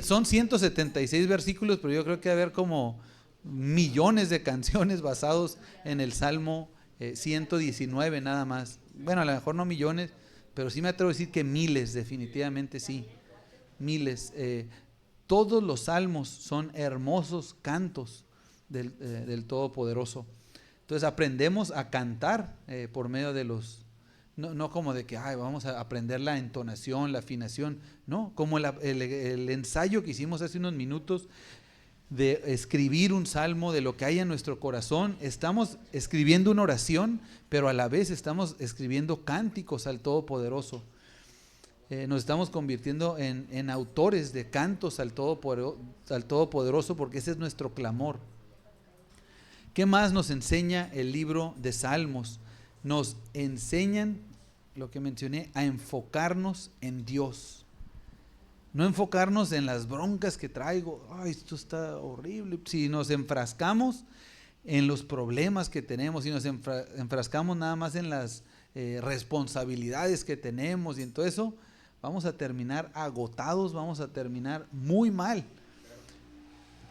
Son 176 versículos, pero yo creo que va a haber como millones de canciones basados en el Salmo 119 nada más. Bueno, a lo mejor no millones, pero sí me atrevo a decir que miles, definitivamente sí, miles. Todos los salmos son hermosos cantos del Todopoderoso. Entonces aprendemos a cantar por medio de los... No como de que vamos a aprender la entonación, la afinación, no, como el ensayo que hicimos hace unos minutos de escribir un salmo de lo que hay en nuestro corazón. Estamos escribiendo una oración, pero a la vez estamos escribiendo cánticos al Todopoderoso. Nos estamos convirtiendo en autores de cantos al Todopoderoso, porque ese es nuestro clamor. ¿Qué más nos enseña el libro de Salmos? Nos enseñan, lo que mencioné, a enfocarnos en Dios. No enfocarnos en las broncas que traigo. Esto está horrible. Si nos enfrascamos en los problemas que tenemos, si nos enfrascamos nada más en las responsabilidades que tenemos y en todo eso, vamos a terminar agotados, vamos a terminar muy mal.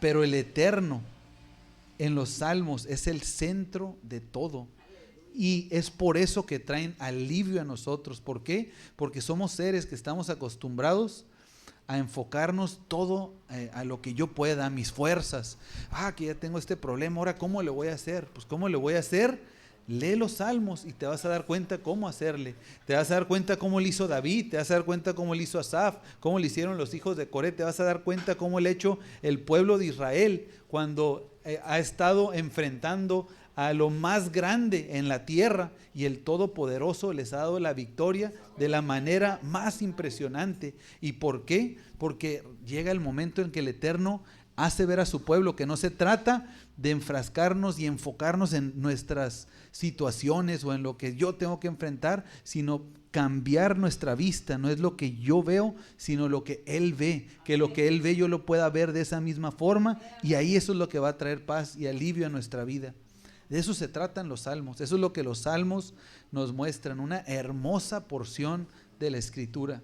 Pero el Eterno en los Salmos es el centro de todo. Y es por eso que traen alivio a nosotros. ¿Por qué? Porque somos seres que estamos acostumbrados a enfocarnos todo a lo que yo pueda, a mis fuerzas. Que ya tengo este problema, ahora ¿cómo le voy a hacer? Pues ¿cómo le voy a hacer? Lee los Salmos y te vas a dar cuenta cómo hacerle. Te vas a dar cuenta cómo le hizo David, te vas a dar cuenta cómo le hizo Asaf, cómo le hicieron los hijos de Coré, te vas a dar cuenta cómo le ha hecho el pueblo de Israel cuando ha estado enfrentando a lo más grande en la tierra, y el Todopoderoso les ha dado la victoria de la manera más impresionante. ¿Y por qué? Porque llega el momento en que el Eterno hace ver a su pueblo que no se trata de enfrascarnos y enfocarnos en nuestras situaciones o en lo que yo tengo que enfrentar, sino cambiar nuestra vista. No es lo que yo veo, sino lo que Él ve, que lo que Él ve yo lo pueda ver de esa misma forma, y ahí eso es lo que va a traer paz y alivio a nuestra vida. De eso se tratan los salmos. Eso es lo que los salmos nos muestran, una hermosa porción de la Escritura.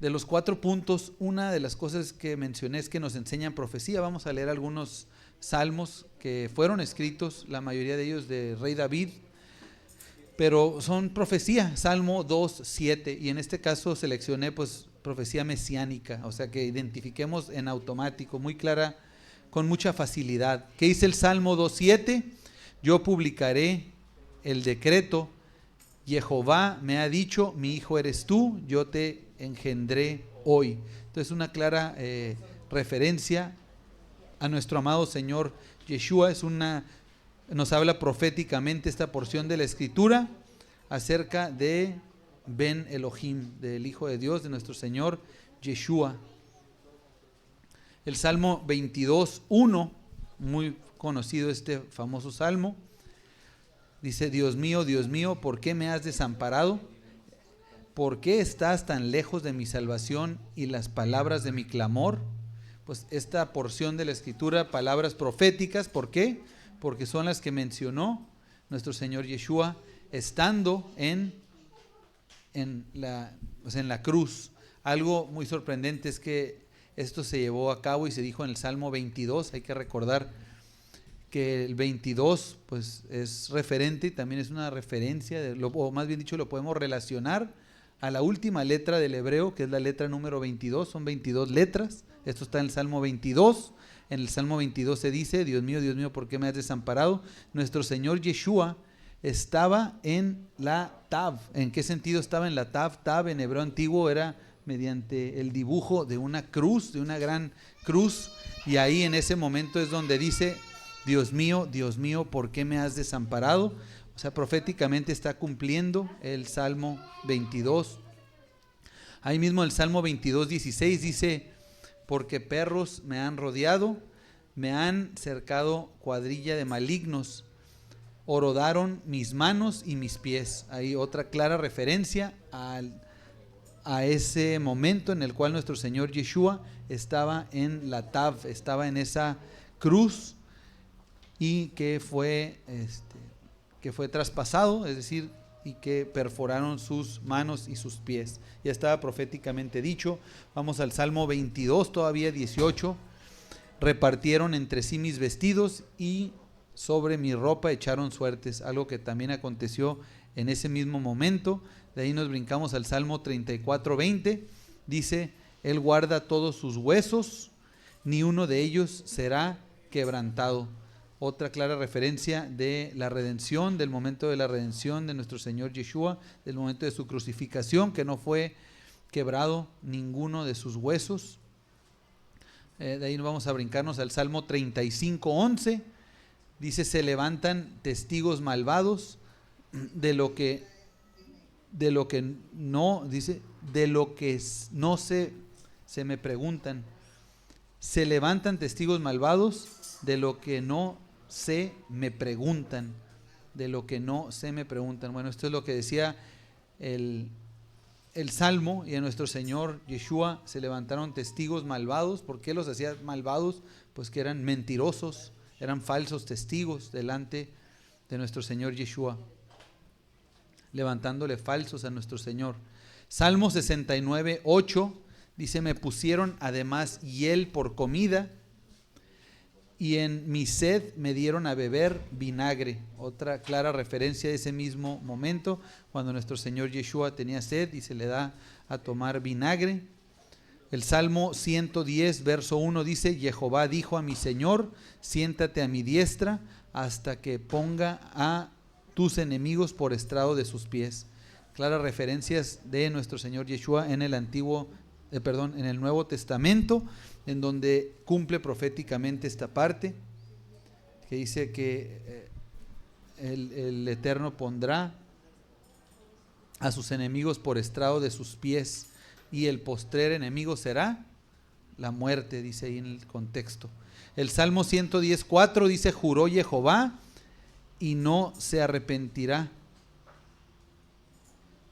De los 4 puntos, una de las cosas que mencioné es que nos enseñan profecía. Vamos a leer algunos salmos que fueron escritos, la mayoría de ellos de Rey David, pero son profecía. Salmo 2, 7, y en este caso seleccioné pues profecía mesiánica, o sea que identifiquemos en automático, muy clara, con mucha facilidad. ¿Qué dice el Salmo 2:7? Yo publicaré el decreto. Jehová me ha dicho, mi hijo eres tú, yo te engendré hoy. Entonces una clara referencia a nuestro amado Señor Yeshua. Nos habla proféticamente esta porción de la Escritura acerca de Ben Elohim, del Hijo de Dios, de nuestro Señor Yeshua. El Salmo 22:1, muy conocido este famoso salmo, dice: Dios mío, ¿por qué me has desamparado? ¿Por qué estás tan lejos de mi salvación y las palabras de mi clamor? Pues esta porción de la Escritura, palabras proféticas, ¿por qué? Porque son las que mencionó nuestro Señor Yeshua estando en la cruz. Algo muy sorprendente es que esto se llevó a cabo y se dijo en el Salmo 22. Hay que recordar que el 22 pues es referente y también es una referencia, o más bien dicho lo podemos relacionar a la última letra del hebreo, que es la letra número 22, son 22 letras. Esto está en el Salmo 22. En el Salmo 22 se dice: Dios mío, ¿por qué me has desamparado? Nuestro Señor Yeshua estaba en la Tav. ¿En qué sentido estaba en la Tav? Tav en hebreo antiguo era mediante el dibujo de una cruz, de una gran cruz, y ahí en ese momento es donde dice: Dios mío, ¿por qué me has desamparado? O sea, proféticamente está cumpliendo el Salmo 22. Ahí mismo el Salmo 22:16 dice: porque perros me han rodeado, me han cercado cuadrilla de malignos, horodaron mis manos y mis pies. Hay otra clara referencia a ese momento en el cual nuestro Señor Yeshua estaba en la Tav, estaba en esa cruz, y que fue traspasado, es decir, y que perforaron sus manos y sus pies. Ya estaba proféticamente dicho. Vamos al Salmo 22, todavía 18. Repartieron entre sí mis vestidos y sobre mi ropa echaron suertes, algo que también aconteció en ese mismo momento. De ahí nos brincamos al Salmo 34, 20. Dice: Él guarda todos sus huesos, ni uno de ellos será quebrantado. Otra clara referencia de la redención, del momento de la redención de nuestro Señor Yeshua, del momento de su crucificación, que no fue quebrado ninguno de sus huesos. De ahí nos vamos a brincarnos al Salmo 35, 11. Dice: se levantan testigos malvados de lo que no, dice, de lo que no se me preguntan. Se levantan testigos malvados de lo que no se me preguntan. De lo que no se me preguntan. Bueno, esto es lo que decía el Salmo, y a nuestro Señor Yeshua se levantaron testigos malvados. ¿Por qué los hacía malvados? Pues que eran mentirosos, eran falsos testigos delante de nuestro Señor Yeshua, levantándole falsos a nuestro Señor. Salmo 69, 8 dice: me pusieron además hiel por comida, y en mi sed me dieron a beber vinagre. Otra clara referencia de ese mismo momento, cuando nuestro Señor Yeshua tenía sed y se le da a tomar vinagre. El Salmo 110, verso 1 dice: Jehová dijo a mi Señor: siéntate a mi diestra hasta que ponga a tus enemigos por estrado de sus pies. Claras referencias de nuestro Señor Yeshua en el en el Nuevo Testamento, en donde cumple proféticamente esta parte, que dice que el Eterno pondrá a sus enemigos por estrado de sus pies, y el postrer enemigo será la muerte, dice ahí en el contexto. El Salmo 110, 4 dice: juró Jehová y no se arrepentirá.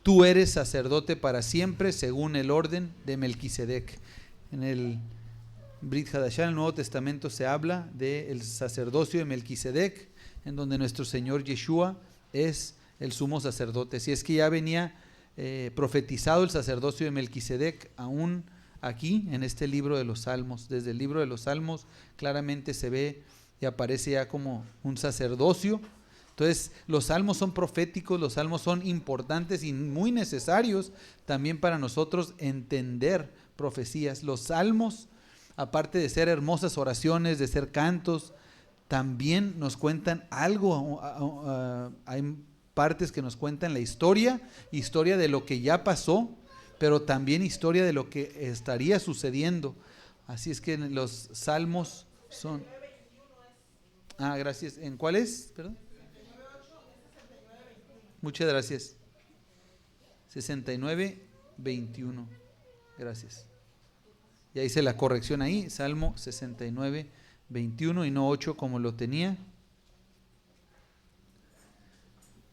Tú eres sacerdote para siempre, según el orden de Melquisedec. En el Brit Hadashah, en el Nuevo Testamento, se habla del sacerdocio de Melquisedec, en donde nuestro Señor Yeshua es el sumo sacerdote. Si es que ya venía profetizado el sacerdocio de Melquisedec, aún aquí en este libro de los Salmos. Desde el libro de los Salmos claramente se ve y aparece ya como un sacerdocio. Entonces, los salmos son proféticos, los salmos son importantes y muy necesarios también para nosotros entender profecías. Los salmos, aparte de ser hermosas oraciones, de ser cantos, también nos cuentan algo. Hay partes que nos cuentan la historia de lo que ya pasó, pero también historia de lo que estaría sucediendo. Así es que los salmos son... gracias. ¿En cuál es? Perdón. Muchas gracias. 69, 21. Gracias. Ya hice la corrección ahí, Salmo 69, 21 y no 8 como lo tenía.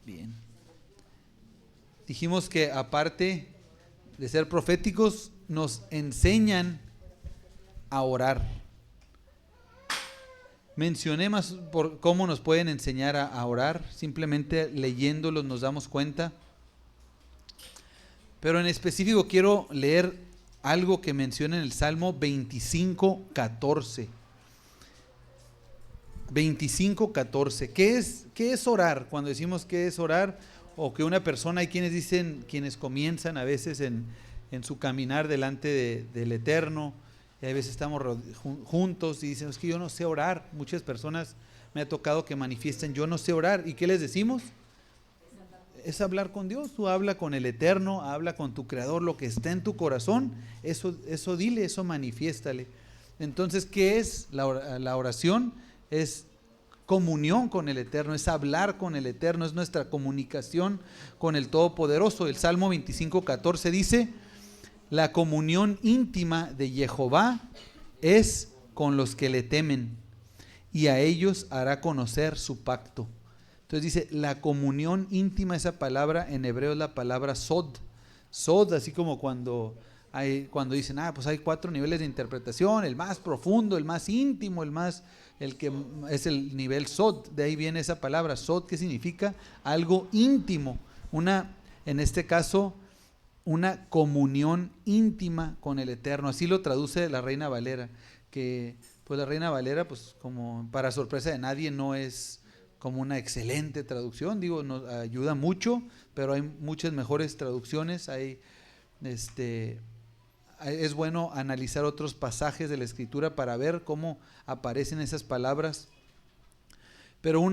Bien. Dijimos que aparte de ser proféticos, nos enseñan a orar. Mencioné más por cómo nos pueden enseñar a orar, simplemente leyéndolos nos damos cuenta. Pero en específico quiero leer algo que menciona en el Salmo 25, 14. 25, 14. ¿Qué es orar? Cuando decimos qué es orar, o que una persona, hay quienes dicen, quienes comienzan a veces en su caminar delante del Eterno, y a veces estamos juntos y dicen: es que yo no sé orar. Muchas personas me ha tocado que manifiesten: yo no sé orar. ¿Y qué les decimos? Es hablar con Dios. Tú habla con el Eterno, habla con tu Creador, lo que está en tu corazón, eso dile, eso manifiéstale. Entonces, ¿qué es la oración? Es comunión con el Eterno, es hablar con el Eterno, es nuestra comunicación con el Todopoderoso. El Salmo 25, 14 dice: la comunión íntima de Jehová es con los que le temen, y a ellos hará conocer su pacto. Entonces dice, la comunión íntima, esa palabra en hebreo es la palabra sod. Sod, así como cuando dicen, pues hay 4 niveles de interpretación, el más profundo, el más íntimo, el que es el nivel sod. De ahí viene esa palabra sod, que significa algo íntimo. En este caso, una comunión íntima con el Eterno. Así lo traduce la Reina Valera, que pues la Reina Valera, pues como para sorpresa de nadie, no es como una excelente traducción, digo, nos ayuda mucho, pero hay muchas mejores traducciones. Es bueno analizar otros pasajes de la Escritura para ver cómo aparecen esas palabras. Pero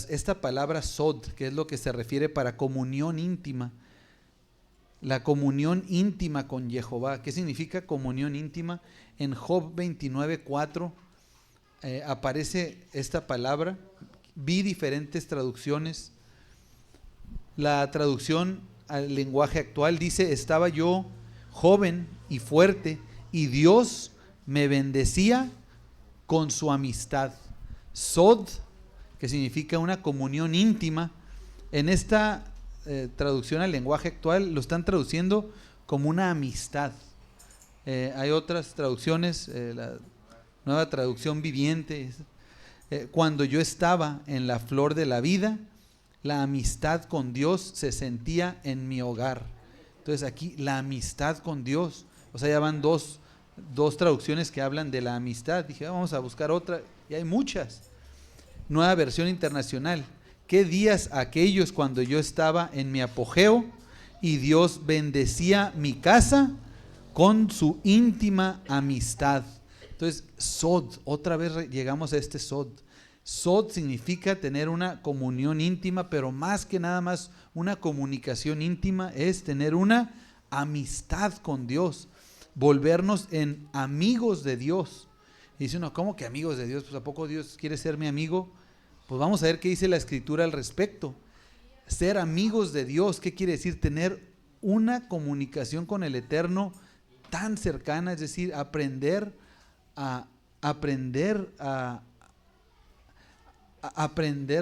esta palabra sod, que es lo que se refiere para comunión íntima, la comunión íntima con Jehová. ¿Qué significa comunión íntima? En Job 29:4 aparece esta palabra. Vi diferentes traducciones. La traducción al lenguaje actual dice: estaba yo joven y fuerte, y Dios me bendecía con su amistad. Sod, que significa una comunión íntima, en esta traducción al lenguaje actual lo están traduciendo como una amistad. Hay otras traducciones, la Nueva Traducción Viviente, cuando yo estaba en la flor de la vida, la amistad con Dios se sentía en mi hogar. Entonces aquí la amistad con Dios, o sea, ya van dos traducciones que hablan de la amistad. Dije, vamos a buscar otra, y hay muchas. Nueva Versión Internacional: qué días aquellos cuando yo estaba en mi apogeo y Dios bendecía mi casa con su íntima amistad. Entonces, sod, otra vez llegamos a este sod. Sod significa tener una comunión íntima, pero más que nada más una comunicación íntima es tener una amistad con Dios, volvernos en amigos de Dios. Y dice uno, ¿cómo que amigos de Dios? Pues ¿a poco Dios quiere ser mi amigo? Pues vamos a ver qué dice la Escritura al respecto. Ser amigos de Dios, ¿qué quiere decir? Tener una comunicación con el Eterno tan cercana, es decir, aprender,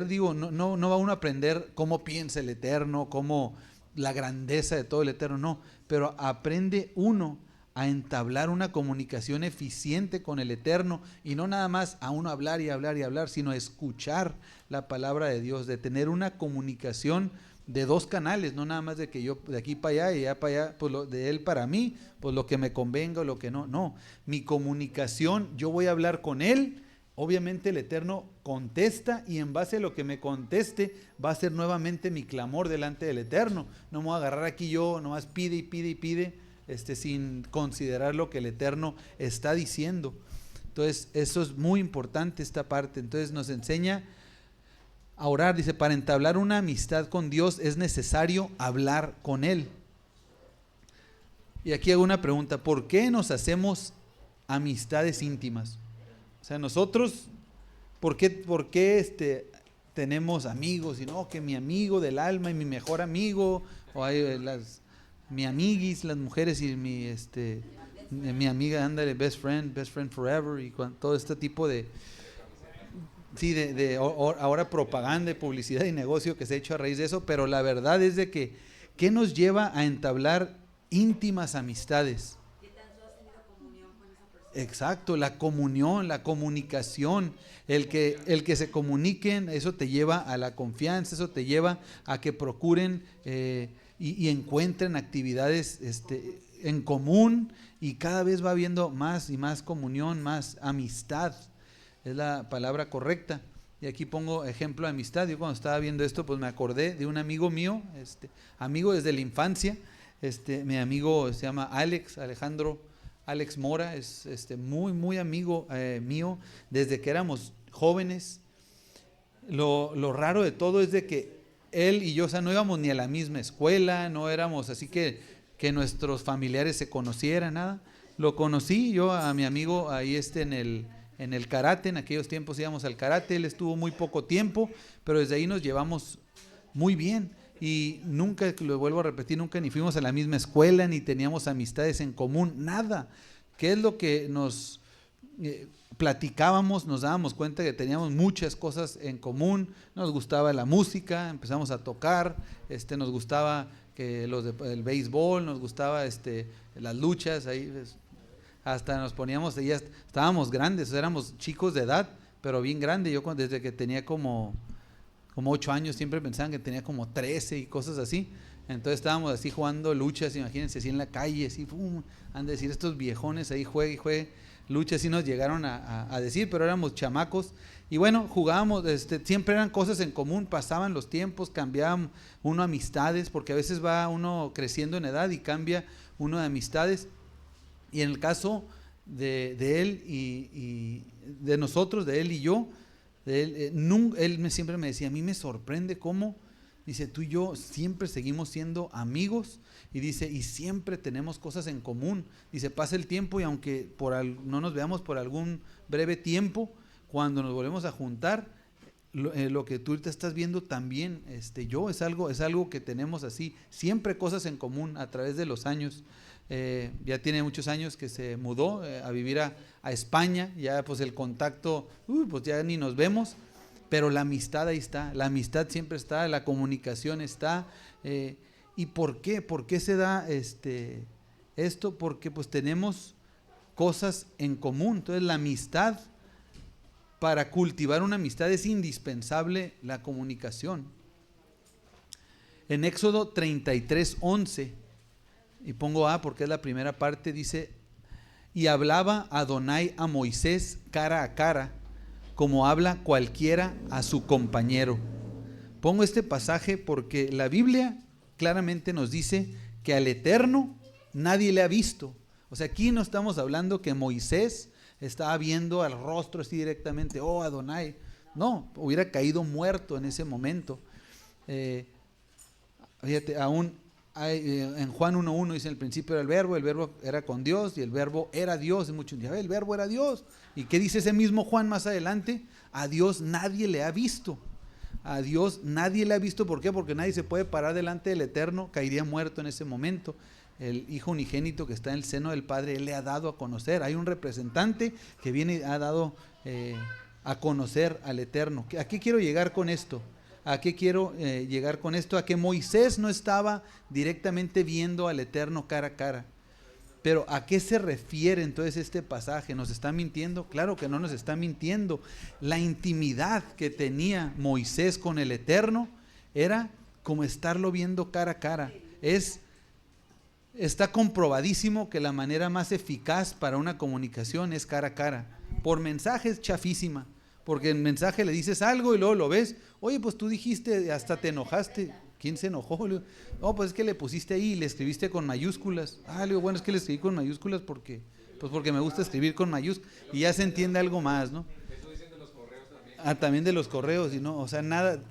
digo, no va uno a aprender cómo piensa el Eterno, cómo la grandeza de todo el Eterno, no, pero aprende uno a entablar una comunicación eficiente con el Eterno, y no nada más a uno hablar y hablar y hablar, sino a escuchar la palabra de Dios, de tener una comunicación de dos canales, no nada más de que yo de aquí para allá y allá para allá, pues de él para mí, pues lo que me convenga o lo que no, mi comunicación, yo voy a hablar con él, obviamente el Eterno contesta, y en base a lo que me conteste va a ser nuevamente mi clamor delante del Eterno. No me voy a agarrar aquí yo, nomás pide y pide y pide, sin considerar lo que el Eterno está diciendo. Entonces eso es muy importante, esta parte. Entonces nos enseña a orar. Dice, para entablar una amistad con Dios es necesario hablar con Él. Y aquí hago una pregunta: ¿por qué nos hacemos amistades íntimas? O sea, nosotros, ¿por qué tenemos amigos? Y no, que mi amigo del alma y mi mejor amigo, o hay mi amiguis, las mujeres, y mi amiga, ándale, best friend forever, y todo este tipo de ahora propaganda, de publicidad y negocio que se ha hecho a raíz de eso. Pero la verdad es de que, ¿qué nos lleva a entablar íntimas amistades? Exacto, la comunión, la comunicación, el que se comuniquen, eso te lleva a la confianza, eso te lleva a que procuren y encuentren actividades en común, y cada vez va habiendo más y más comunión, más amistad, es la palabra correcta. Y aquí pongo ejemplo de amistad. Yo cuando estaba viendo esto, pues me acordé de un amigo mío, amigo desde la infancia. Mi amigo se llama Alejandro Alex Mora, es muy amigo mío desde que éramos jóvenes. Lo raro de todo es de que él y yo, o sea, no íbamos ni a la misma escuela, no éramos así que nuestros familiares se conocieran, nada. Lo conocí yo a mi amigo ahí en el karate. En aquellos tiempos íbamos al karate. Él estuvo muy poco tiempo, pero desde ahí nos llevamos muy bien. Y nunca, lo vuelvo a repetir, nunca ni fuimos a la misma escuela, ni teníamos amistades en común, nada. ¿Qué es lo que nos platicábamos? Nos dábamos cuenta que teníamos muchas cosas en común. Nos gustaba la música, empezamos a tocar, nos gustaba el béisbol, nos gustaba las luchas, ahí hasta nos poníamos, ya estábamos grandes, éramos chicos de edad, pero bien grandes. Yo desde que tenía como como 8 años, siempre pensaban que tenía como 13 y cosas así. Entonces estábamos así jugando luchas, imagínense, así en la calle, así, han de decir estos viejones ahí juegue y juegue luchas, y nos llegaron a decir, pero éramos chamacos. Y bueno, jugábamos, siempre eran cosas en común, pasaban los tiempos, cambiaban uno amistades, porque a veces va uno creciendo en edad y cambia uno de amistades. Y en el caso de él y de nosotros, de él y yo, él siempre me decía, a mí me sorprende cómo, dice, tú y yo siempre seguimos siendo amigos, y dice, y siempre tenemos cosas en común. Dice, pasa el tiempo y aunque no nos veamos por algún breve tiempo, cuando nos volvemos a juntar, lo que tú ahorita estás viendo también, es algo que tenemos así, siempre cosas en común a través de los años. Ya tiene muchos años que se mudó a vivir a España, ya pues el contacto, pues ya ni nos vemos, pero la amistad ahí está, la amistad siempre está, la comunicación está. ¿Y por qué? ¿Por qué se da esto? Porque pues tenemos cosas en común. Entonces la amistad, para cultivar una amistad es indispensable la comunicación. En Éxodo 33:11, y pongo A porque es la primera parte, dice, y hablaba Adonai a Moisés cara a cara, como habla cualquiera a su compañero. Pongo este pasaje porque la Biblia claramente nos dice que al Eterno nadie le ha visto. O sea, aquí no estamos hablando que Moisés estaba viendo al rostro así directamente, oh Adonai. No, hubiera caído muerto en ese momento. Fíjate, aún en Juan 1:1 dice, en el principio era el verbo era con Dios y el verbo era Dios. Y muchos dicen, el verbo era Dios. ¿Y qué dice ese mismo Juan más adelante? A Dios nadie le ha visto. A Dios nadie le ha visto. ¿Por qué? Porque nadie se puede parar delante del Eterno, caería muerto en ese momento. El Hijo unigénito que está en el seno del Padre, Él le ha dado a conocer. Hay un representante que viene y ha dado a conocer al Eterno. ¿A qué quiero llegar con esto? ¿A qué quiero llegar con esto? A que Moisés no estaba directamente viendo al Eterno cara a cara. Pero ¿a qué se refiere entonces este pasaje? ¿Nos está mintiendo? Claro que no nos está mintiendo. La intimidad que tenía Moisés con el Eterno era como estarlo viendo cara a cara. Está comprobadísimo que la manera más eficaz para una comunicación es cara a cara. Por mensaje es chafísima, porque en mensaje le dices algo y luego lo ves. Oye, pues tú dijiste, hasta te enojaste. ¿Quién se enojó? No, pues es que le pusiste ahí y le escribiste con mayúsculas. Le digo, bueno, es que le escribí con mayúsculas porque me gusta escribir con mayúsculas. Y ya se entiende algo más, ¿no? Eso dicen de los correos también. También de los correos, y no, o sea, nada.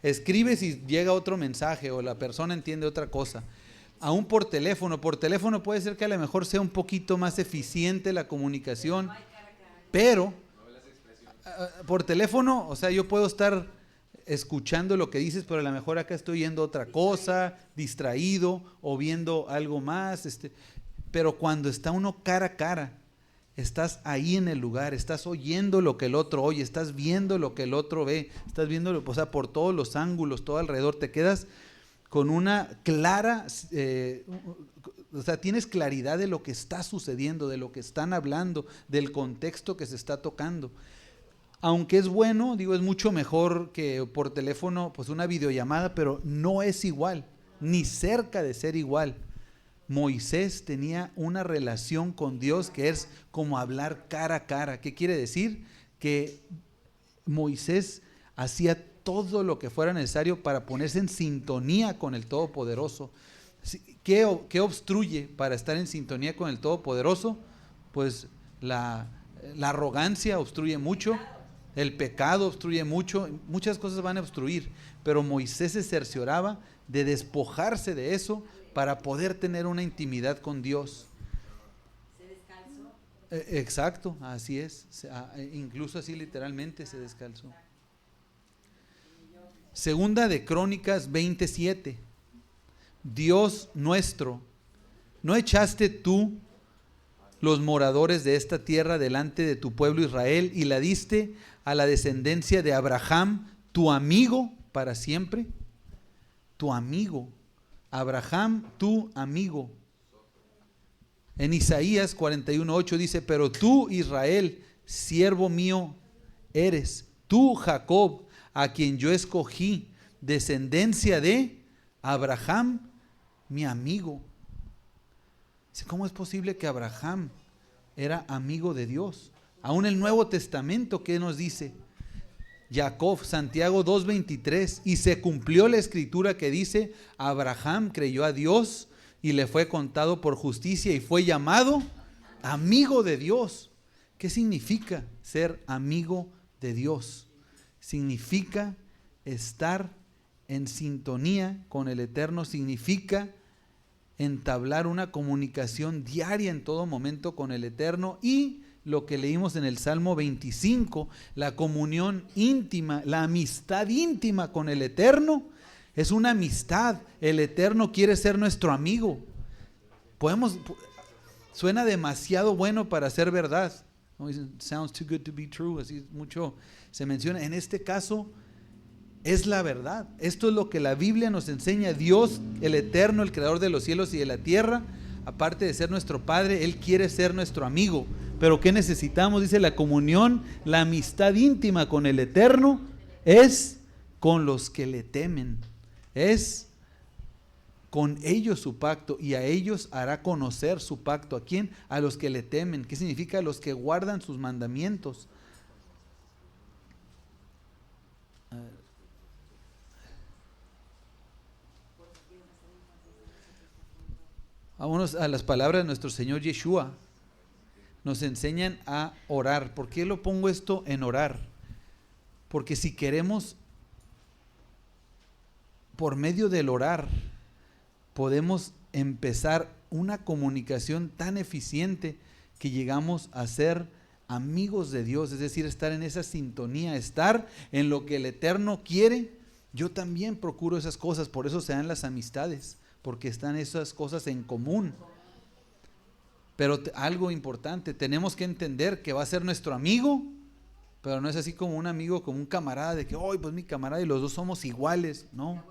Escribes y llega otro mensaje o la persona entiende otra cosa. Aún por teléfono puede ser que a lo mejor sea un poquito más eficiente la comunicación, pero por teléfono, o sea, yo puedo estar escuchando lo que dices, pero a lo mejor acá estoy oyendo otra cosa, distraído o viendo algo más, pero cuando está uno cara a cara, estás ahí en el lugar, estás oyendo lo que el otro oye, estás viendo lo que el otro ve, estás viendo, o sea, por todos los ángulos, todo alrededor, te quedas con una clara, o sea, tienes claridad de lo que está sucediendo, de lo que están hablando, del contexto que se está tocando. Aunque es bueno, digo, es mucho mejor que por teléfono, pues una videollamada, pero no es igual, ni cerca de ser igual. Moisés tenía una relación con Dios que es como hablar cara a cara. ¿Qué quiere decir? Que Moisés hacía todo lo que fuera necesario para ponerse en sintonía con el Todopoderoso. ¿Qué obstruye para estar en sintonía con el Todopoderoso? Pues la arrogancia obstruye mucho, el pecado obstruye mucho, muchas cosas van a obstruir, pero Moisés se cercioraba de despojarse de eso para poder tener una intimidad con Dios. ¿Se descalzó? Exacto, así es, incluso así literalmente se descalzó. Segunda de Crónicas 27. Dios nuestro, ¿no echaste tú los moradores de esta tierra delante de tu pueblo Israel y la diste a la descendencia de Abraham, tu amigo, para siempre? Tu amigo, Abraham, tu amigo. En Isaías 41:8 dice, pero tú, Israel, siervo mío eres, tú, Jacob, a quien yo escogí, descendencia de Abraham, mi amigo. ¿Cómo es posible que Abraham era amigo de Dios? Aún el Nuevo Testamento, ¿qué nos dice? Jacob, Santiago 2:23, y se cumplió la escritura que dice: Abraham creyó a Dios y le fue contado por justicia y fue llamado amigo de Dios. ¿Qué significa ser amigo de Dios? Significa estar en sintonía con el Eterno, significa entablar una comunicación diaria en todo momento con el Eterno, y lo que leímos en el Salmo 25, la comunión íntima, la amistad íntima con el Eterno, es una amistad. El Eterno quiere ser nuestro amigo. Suena demasiado bueno para ser verdad. Sounds too good to be true, así mucho se menciona. En este caso es la verdad. Esto es lo que la Biblia nos enseña. Dios, el Eterno, el Creador de los cielos y de la tierra, aparte de ser nuestro Padre, Él quiere ser nuestro amigo. Pero ¿qué necesitamos? Dice: la comunión, la amistad íntima con el Eterno es con los que le temen. Es con ellos su pacto, y a ellos hará conocer su pacto. ¿A quién? A los que le temen. ¿Qué significa? A los que guardan sus mandamientos. Vámonos a las palabras de nuestro Señor Yeshua. Nos enseñan a orar. ¿Por qué lo pongo esto en orar? Porque si queremos, por medio del orar, podemos empezar una comunicación tan eficiente que llegamos a ser amigos de Dios, es decir, estar en esa sintonía, estar en lo que el Eterno quiere. Yo también procuro esas cosas, por eso se dan las amistades, porque están esas cosas en común. Pero algo importante, tenemos que entender que va a ser nuestro amigo, pero no es así como un amigo, como un camarada, de que hoy pues mi camarada y los dos somos iguales. No,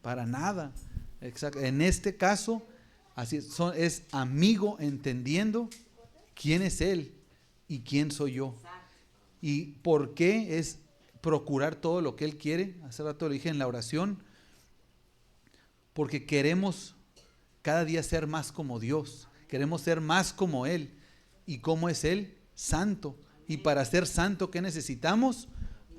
para nada. Exacto. En este caso, así es amigo, entendiendo quién es Él y quién soy yo. Y por qué es procurar todo lo que Él quiere. Hace rato lo dije en la oración, porque queremos cada día ser más como Dios, queremos ser más como Él. ¿Y cómo es Él? Santo. Y para ser santo, ¿qué necesitamos?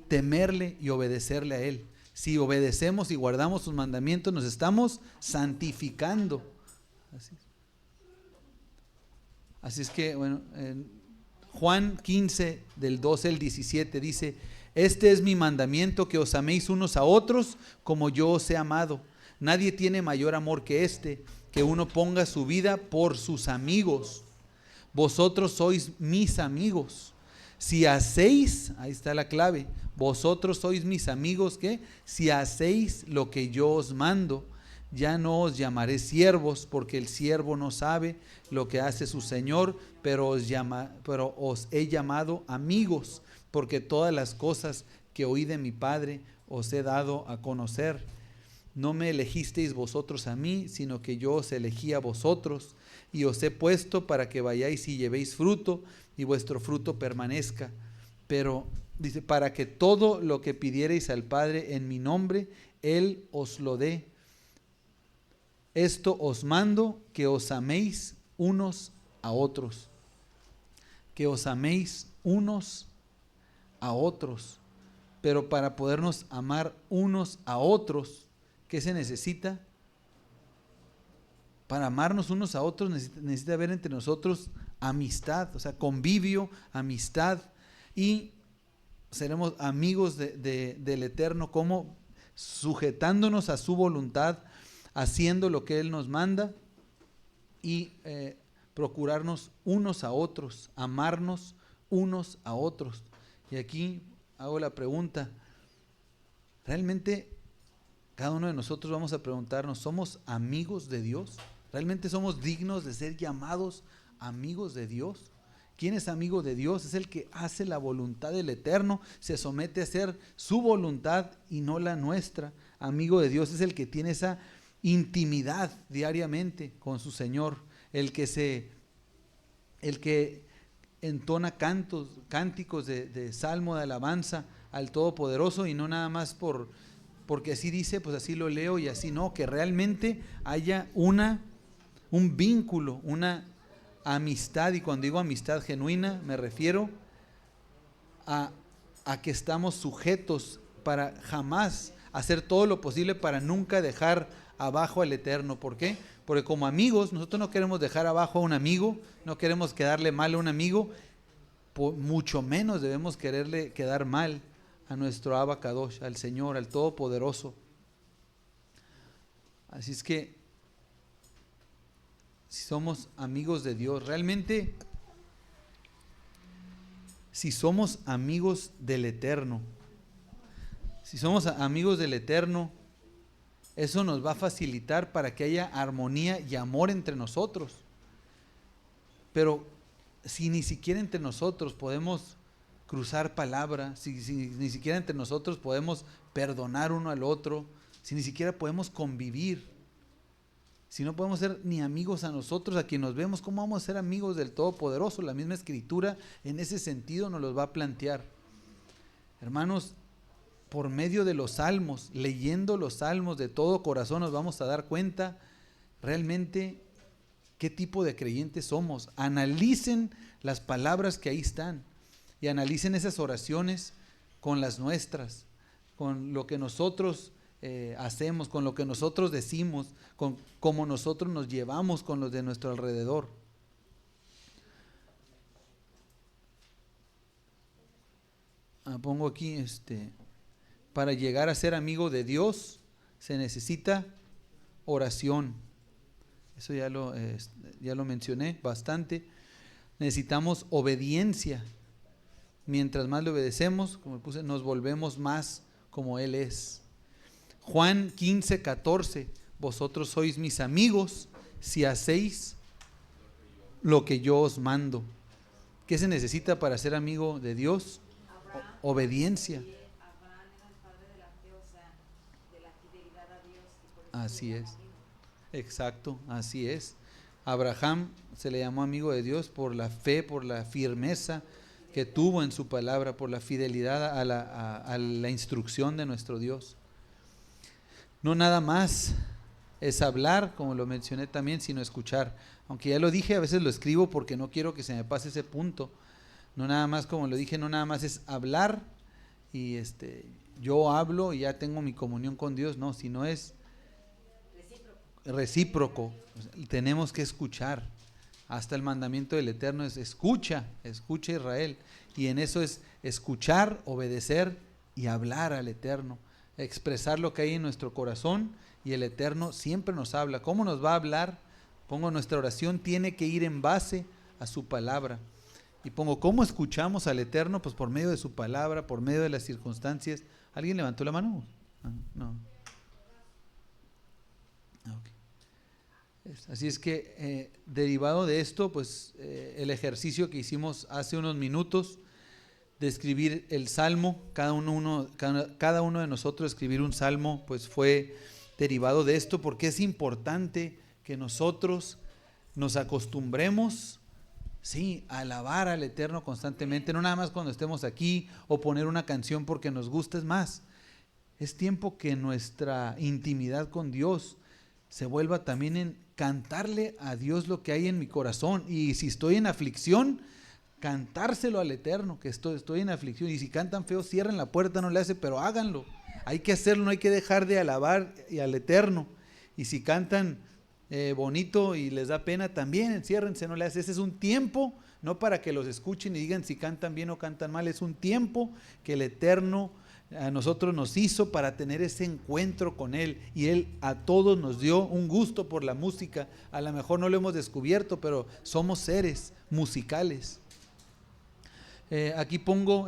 Temerle y obedecerle a Él. Si obedecemos y guardamos sus mandamientos, nos estamos santificando. Así es que, bueno, en Juan 15, del 12 al 17 dice: este es mi mandamiento, que os améis unos a otros como yo os he amado. Nadie tiene mayor amor que este, que uno ponga su vida por sus amigos. Vosotros sois mis amigos si hacéis, ahí está la clave, vosotros sois mis amigos, ¿qué? Si hacéis lo que yo os mando. Ya no os llamaré siervos, porque el siervo no sabe lo que hace su señor, pero os he llamado amigos, porque todas las cosas que oí de mi Padre os he dado a conocer. No me elegisteis vosotros a mí, sino que yo os elegí a vosotros, y os he puesto para que vayáis y llevéis fruto, y vuestro fruto permanezca. Pero dice: para que todo lo que pidiereis al Padre en mi nombre, Él os lo dé. Esto os mando, que os améis unos a otros. Que os améis unos a otros. Pero para podernos amar unos a otros, ¿qué se necesita? Para amarnos unos a otros necesita haber entre nosotros amistad, o sea, convivio, amistad, y seremos amigos del Eterno, como sujetándonos a su voluntad, haciendo lo que Él nos manda, y procurarnos unos a otros, amarnos unos a otros. Y aquí hago la pregunta: ¿realmente cada uno de nosotros vamos a preguntarnos, ¿somos amigos de Dios? ¿Realmente somos dignos de ser llamados amigos de Dios? ¿Quién es amigo de Dios? Es el que hace la voluntad del Eterno, se somete a hacer su voluntad y no la nuestra. Amigo de Dios es el que tiene esa intimidad diariamente con su Señor, el que entona cánticos de salmo, de alabanza al Todopoderoso, y no nada más porque así dice, pues así lo leo y así no, que realmente haya un vínculo, una amistad. Y cuando digo amistad genuina me refiero a que estamos sujetos para jamás hacer todo lo posible para nunca dejar abajo al Eterno. ¿Por qué? Porque como amigos nosotros no queremos dejar abajo a un amigo, no queremos quedarle mal a un amigo, mucho menos debemos quererle quedar mal a nuestro Abba Kadosh, al Señor, al Todopoderoso. Así es que si somos amigos de Dios, realmente, si somos amigos del Eterno, si somos amigos del Eterno, eso nos va a facilitar para que haya armonía y amor entre nosotros. Pero si ni siquiera entre nosotros podemos cruzar palabra, si ni siquiera entre nosotros podemos perdonar uno al otro, si ni siquiera podemos convivir, si no podemos ser ni amigos a nosotros, a quien nos vemos, ¿cómo vamos a ser amigos del Todopoderoso? La misma Escritura en ese sentido nos los va a plantear. Hermanos, por medio de los salmos, leyendo los salmos de todo corazón, nos vamos a dar cuenta realmente qué tipo de creyentes somos. Analicen las palabras que ahí están y analicen esas oraciones con las nuestras, con lo que nosotros hacemos, con lo que nosotros decimos, con cómo nosotros nos llevamos con los de nuestro alrededor. Pongo aquí, para llegar a ser amigo de Dios se necesita oración. Eso ya lo mencioné bastante. Necesitamos obediencia. Mientras más le obedecemos, como puse, nos volvemos más como Él es. Juan 15:14, vosotros sois mis amigos si hacéis lo que yo os mando. ¿Qué se necesita para ser amigo de Dios? Obediencia. Abraham era el padre de la fe, o sea, de la fidelidad a Dios. Y por eso Así se es. llamó amigo. Exacto, así es. Abraham se le llamó amigo de Dios por la fe, por la firmeza que tuvo en su palabra, por la fidelidad a la instrucción de nuestro Dios. No nada más es hablar, como lo mencioné también, sino escuchar. Aunque ya lo dije, a veces lo escribo porque no quiero que se me pase ese punto. No nada más, como lo dije, no nada más es hablar y yo hablo y ya tengo mi comunión con Dios, no, sino es recíproco. Tenemos que escuchar. Hasta el mandamiento del Eterno es escucha Israel, y en eso es escuchar, obedecer y hablar al Eterno, expresar lo que hay en nuestro corazón, y el Eterno siempre nos habla. ¿Cómo nos va a hablar? Pongo, nuestra oración tiene que ir en base a su palabra. Y pongo, ¿cómo escuchamos al Eterno? Pues por medio de su palabra, por medio de las circunstancias. ¿Alguien levantó la mano? No. Okay. Así es que derivado de esto, pues el ejercicio que hicimos hace unos minutos de escribir el salmo, cada uno de nosotros escribir un salmo, pues fue derivado de esto, porque es importante que nosotros nos acostumbremos, sí, a alabar al Eterno constantemente, no nada más cuando estemos aquí o poner una canción porque nos gusta. Es más, es tiempo que nuestra intimidad con Dios se vuelva también en cantarle a Dios lo que hay en mi corazón, y si estoy en aflicción, cantárselo al Eterno, que estoy en aflicción. Y si cantan feo, cierren la puerta, no le hace, pero háganlo. Hay que hacerlo, no hay que dejar de alabar al Eterno. Y si cantan bonito y les da pena, también enciérrense, no le hace. Ese es un tiempo, no para que los escuchen y digan si cantan bien o cantan mal, es un tiempo que el Eterno a nosotros nos hizo para tener ese encuentro con Él, y Él a todos nos dio un gusto por la música. A lo mejor no lo hemos descubierto, pero somos seres musicales. Aquí pongo,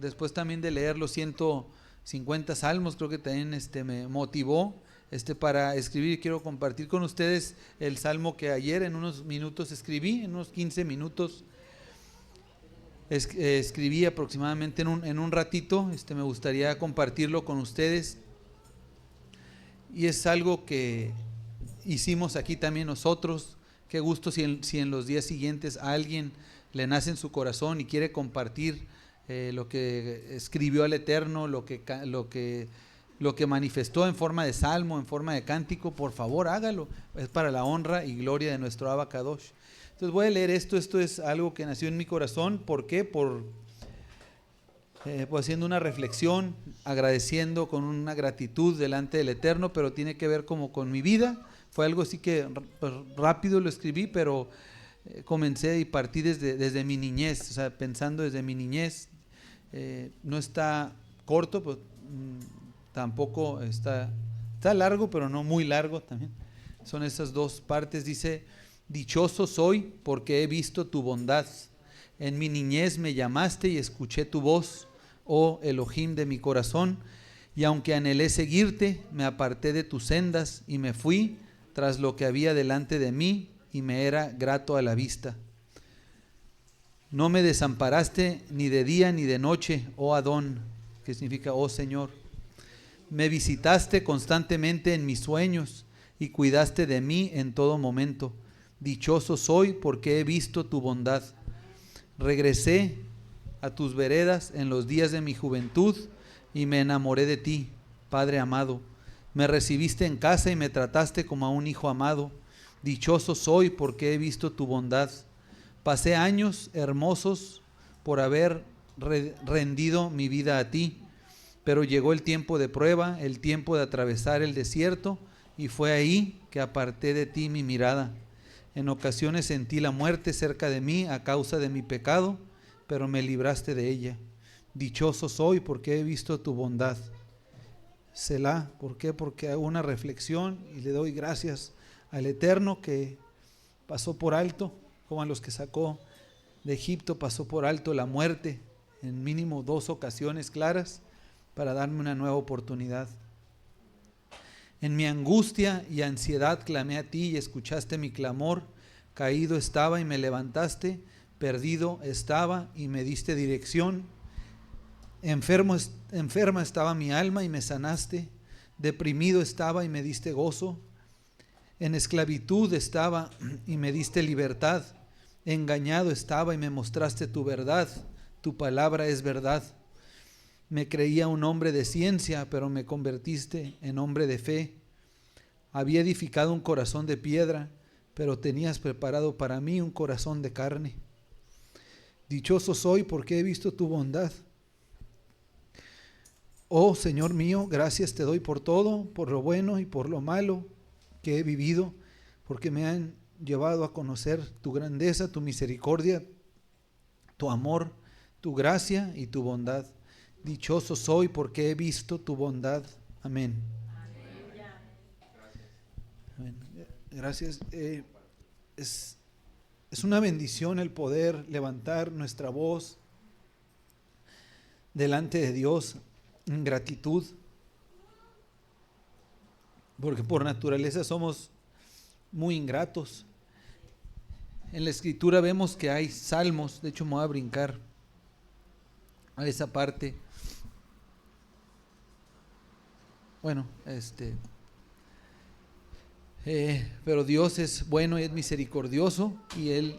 después también de leer los 150 salmos, creo que también me motivó para escribir. Quiero compartir con ustedes el salmo que ayer en unos minutos escribí, en unos 15 minutos. Escribí aproximadamente en un ratito. Me gustaría compartirlo con ustedes, y es algo que hicimos aquí también nosotros. Qué gusto si en los días siguientes a alguien le nace en su corazón y quiere compartir lo que escribió al Eterno, lo que manifestó en forma de salmo, en forma de cántico, por favor hágalo. Es para la honra y gloria de nuestro Abba Kadosh. Entonces voy a leer esto. Esto es algo que nació en mi corazón. ¿Por qué? Pues haciendo una reflexión, agradeciendo con una gratitud delante del Eterno, pero tiene que ver como con mi vida. Fue algo así que pues, rápido lo escribí, pero comencé y partí desde mi niñez, o sea, pensando desde mi niñez. No está corto, pues tampoco está largo, pero no muy largo también. Son esas dos partes. Dice: dichoso soy porque he visto tu bondad. En mi niñez me llamaste y escuché tu voz, oh Elohim de mi corazón. Y aunque anhelé seguirte, me aparté de tus sendas y me fui tras lo que había delante de mí y me era grato a la vista. No me desamparaste ni de día ni de noche, oh Adón, que significa oh Señor. Me visitaste constantemente en mis sueños y cuidaste de mí en todo momento. Dichoso soy porque he visto tu bondad. Regresé a tus veredas en los días de mi juventud y me enamoré de ti, Padre amado. Me recibiste en casa y me trataste como a un hijo amado. Dichoso soy porque he visto tu bondad. Pasé años hermosos por haber rendido mi vida a ti, pero llegó el tiempo de prueba, el tiempo de atravesar el desierto, y fue ahí que aparté de ti mi mirada. En ocasiones sentí la muerte cerca de mí a causa de mi pecado, pero me libraste de ella. Dichoso soy porque he visto tu bondad. Selah. ¿Por qué? Porque hago una reflexión y le doy gracias al Eterno que pasó por alto, como a los que sacó de Egipto, pasó por alto la muerte en mínimo 2 ocasiones claras para darme una nueva oportunidad. En mi angustia y ansiedad clamé a ti y escuchaste mi clamor. Caído estaba y me levantaste, perdido estaba y me diste dirección. Enferma estaba mi alma y me sanaste. Deprimido estaba y me diste gozo. En esclavitud estaba y me diste libertad. Engañado estaba y me mostraste tu verdad. Tu palabra es verdad. Me creía un hombre de ciencia, pero me convertiste en hombre de fe. Había edificado un corazón de piedra, pero tenías preparado para mí un corazón de carne. Dichoso soy porque he visto tu bondad. Oh Señor mío, gracias te doy por todo, por lo bueno y por lo malo que he vivido, porque me han llevado a conocer tu grandeza, tu misericordia, tu amor, tu gracia y tu bondad. Dichoso soy porque he visto tu bondad. Amén. Amén. Gracias. Es una bendición el poder levantar nuestra voz delante de Dios en gratitud, porque por naturaleza somos muy ingratos. En la escritura vemos que hay salmos. De hecho me voy a brincar a esa parte. Bueno, pero Dios es bueno y es misericordioso, y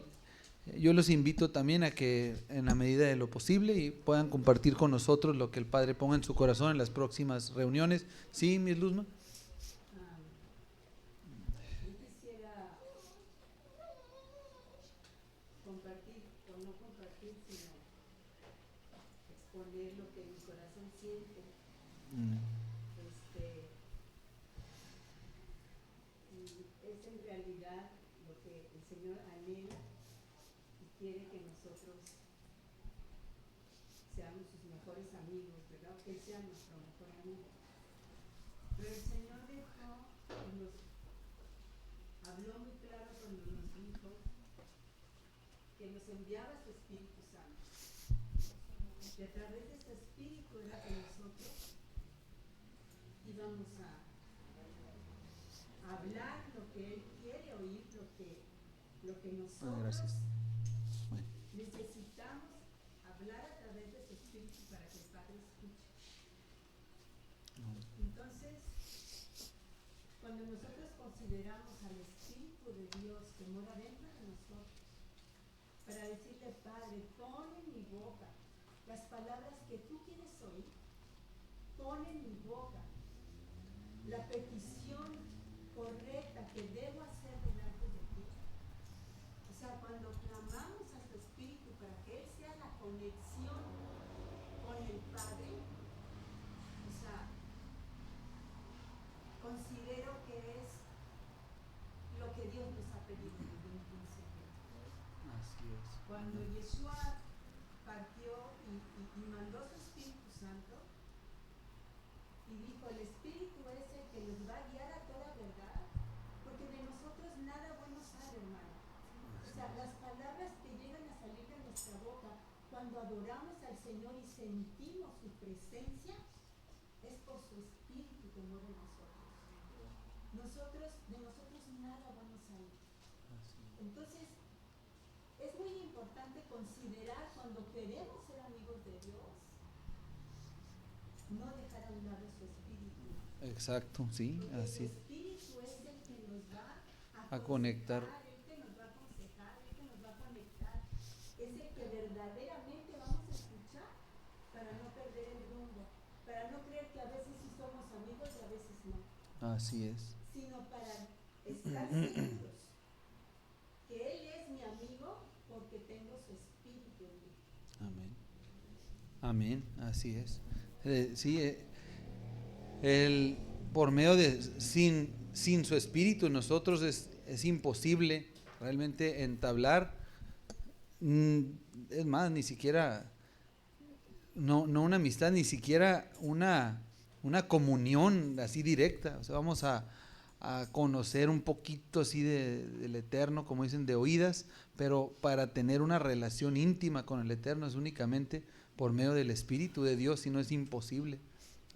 yo los invito también a que en la medida de lo posible y puedan compartir con nosotros lo que el Padre ponga en su corazón en las próximas reuniones. ¿Sí, Miss Luzma? Yo quisiera compartir, o no compartir, sino exponer lo que mi corazón siente. Y es en realidad lo que el Señor anhela y quiere que nosotros seamos sus mejores amigos, ¿verdad? Que Él sea nuestro mejor amigo. Pero el Señor habló muy claro cuando nos dijo que nos enviaba su Espíritu Santo. Que a través de este Espíritu era que nosotros íbamos a hablar lo que Él quiere oír, lo que nosotros necesitamos hablar a través de su Espíritu para que el Padre escuche. Entonces, cuando nosotros consideramos al Espíritu de Dios que mora dentro de nosotros, para decirle, Padre, pon en mi boca las palabras que tú quieres oír, pon en mi boca la petición correcta que debo hacer delante de ti. O sea, cuando clamamos a tu Espíritu para que Él sea la conexión con el Padre, o sea, considero que es lo que Dios nos ha pedido desde un principio. Así es. Cuando Yeshua partió y mandó su Espíritu Santo y dijo, el Espíritu es el que los va a guiar a toda verdad, porque de nosotros nada bueno sale, hermano. O sea, las palabras que llegan a salir de nuestra boca cuando adoramos al Señor y sentimos su presencia, es por su Espíritu que mueve en nosotros. De nosotros nada bueno sale. Entonces, es muy importante considerar cuando queremos ser amigos de Dios, no dejar a un lado su Espíritu. Exacto, sí, Porque así el Espíritu es el que nos va a conectar. el que nos va a aconsejar, el que nos va a conectar, es el que verdaderamente vamos a escuchar para no perder el rumbo, para no creer que a veces sí somos amigos y a veces no, Así es. sino para estar seguros que Él es mi amigo porque tengo su Espíritu en mí. Amén. Amén, así es. Sí, Él, por medio de, sin su Espíritu, nosotros es imposible realmente entablar, es más, ni siquiera, no una amistad, ni siquiera una comunión así directa. O sea, vamos a conocer un poquito así del Eterno, como dicen, de oídas, pero para tener una relación íntima con el Eterno es únicamente por medio del Espíritu de Dios, si no es imposible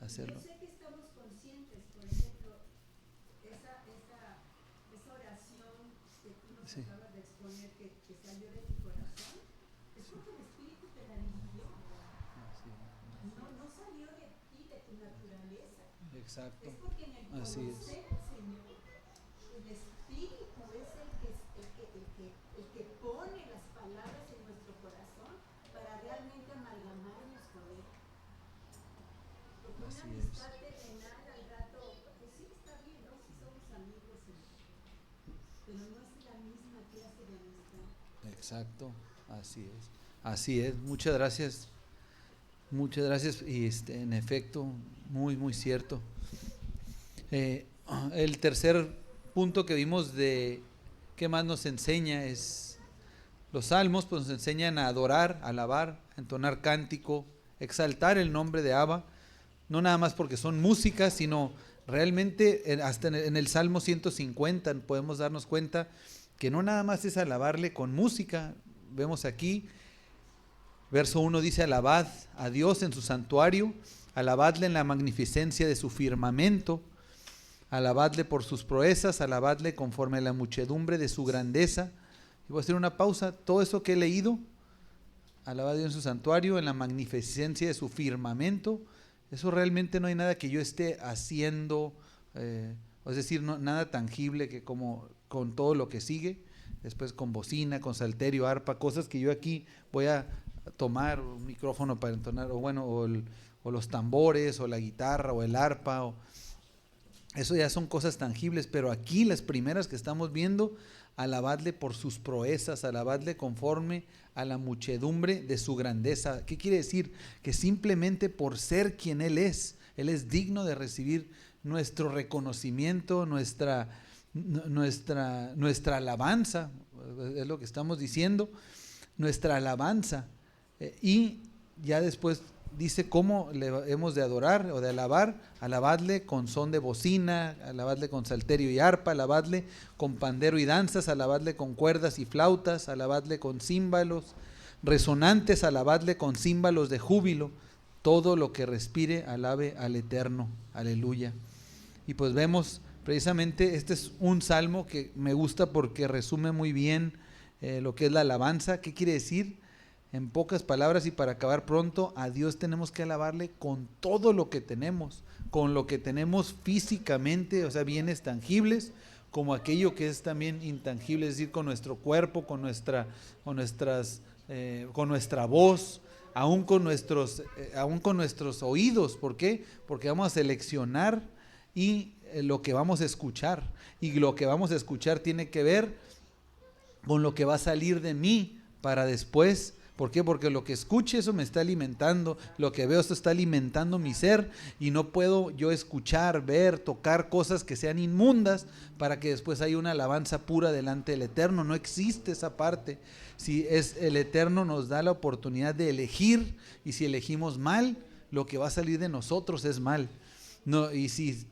hacerlo. Yo sé que estamos conscientes, por ejemplo, esa oración que tú nos Sí. acabas de exponer, que salió de tu corazón, es porque el Espíritu te la dirigió. No salió de ti, de tu naturaleza. Exacto. Es porque en el Así es. conocer al Señor, el Espíritu es el que pone las palabras en nuestro corazón para realmente amalgamarnos con Él. Porque una Así es. amistad terrenal al rato, pues sí está bien, ¿no? Si somos amigos, pero no es la misma clase de amistad. Exacto, así es. Así es. Muchas gracias. Muchas gracias. Y en efecto, muy cierto. El tercer punto que vimos de qué más nos enseña es los salmos, pues nos enseñan a adorar, a alabar, a entonar cántico, exaltar el nombre de Abba, no nada más porque son músicas, sino realmente hasta en el Salmo 150 podemos darnos cuenta que no nada más es alabarle con música. Vemos aquí, verso 1 dice: alabad a Dios en su santuario, alabadle en la magnificencia de su firmamento, alabadle por sus proezas, alabadle conforme a la muchedumbre de su grandeza. Y voy a hacer una pausa. Todo eso que he leído, alabad a Dios en su santuario, en la magnificencia de su firmamento, eso realmente no hay nada que yo esté haciendo, es decir, nada tangible que como con todo lo que sigue, después con bocina, con salterio, arpa, cosas que yo aquí voy a tomar un micrófono para entonar, o los tambores, o la guitarra, o el arpa, eso ya son cosas tangibles, pero aquí las primeras que estamos viendo, alabadle por sus proezas, alabadle conforme a la muchedumbre de su grandeza. ¿Qué quiere decir? Que simplemente por ser quien Él es digno de recibir nuestro reconocimiento, nuestra alabanza, es lo que estamos diciendo, nuestra alabanza. Y ya después dice cómo le hemos de adorar o de alabar: alabadle con son de bocina, alabadle con salterio y arpa, alabadle con pandero y danzas, alabadle con cuerdas y flautas, alabadle con címbalos resonantes, alabadle con címbalos de júbilo. Todo lo que respire alabe al Eterno. Aleluya. Y pues vemos precisamente, este es un salmo que me gusta porque resume muy bien lo que es la alabanza. ¿Qué quiere decir? En pocas palabras y para acabar pronto, a Dios tenemos que alabarle con todo lo que tenemos, con lo que tenemos físicamente, o sea, bienes tangibles, como aquello que es también intangible, es decir, con nuestro cuerpo, con nuestra voz, aún con nuestros oídos. ¿Por qué? Porque vamos a seleccionar y lo que vamos a escuchar. Y lo que vamos a escuchar tiene que ver con lo que va a salir de mí para después. ¿Por qué? Porque lo que escuche, eso me está alimentando, lo que veo, esto está alimentando mi ser, y no puedo yo escuchar, ver, tocar cosas que sean inmundas para que después haya una alabanza pura delante del Eterno. No existe esa parte. Si es el Eterno, nos da la oportunidad de elegir, y si elegimos mal, lo que va a salir de nosotros es mal. No, y si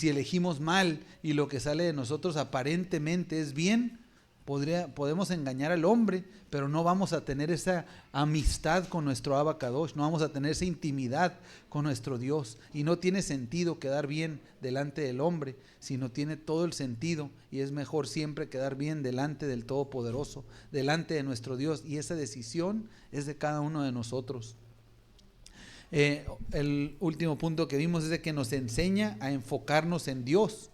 elegimos mal y lo que sale de nosotros aparentemente es bien, podemos engañar al hombre, pero no vamos a tener esa amistad con nuestro Abba Kadosh, no vamos a tener esa intimidad con nuestro Dios. Y no tiene sentido quedar bien delante del hombre, sino tiene todo el sentido, y es mejor siempre quedar bien delante del Todopoderoso, delante de nuestro Dios, y esa decisión es de cada uno de nosotros. El último punto que vimos es de que nos enseña a enfocarnos en Dios.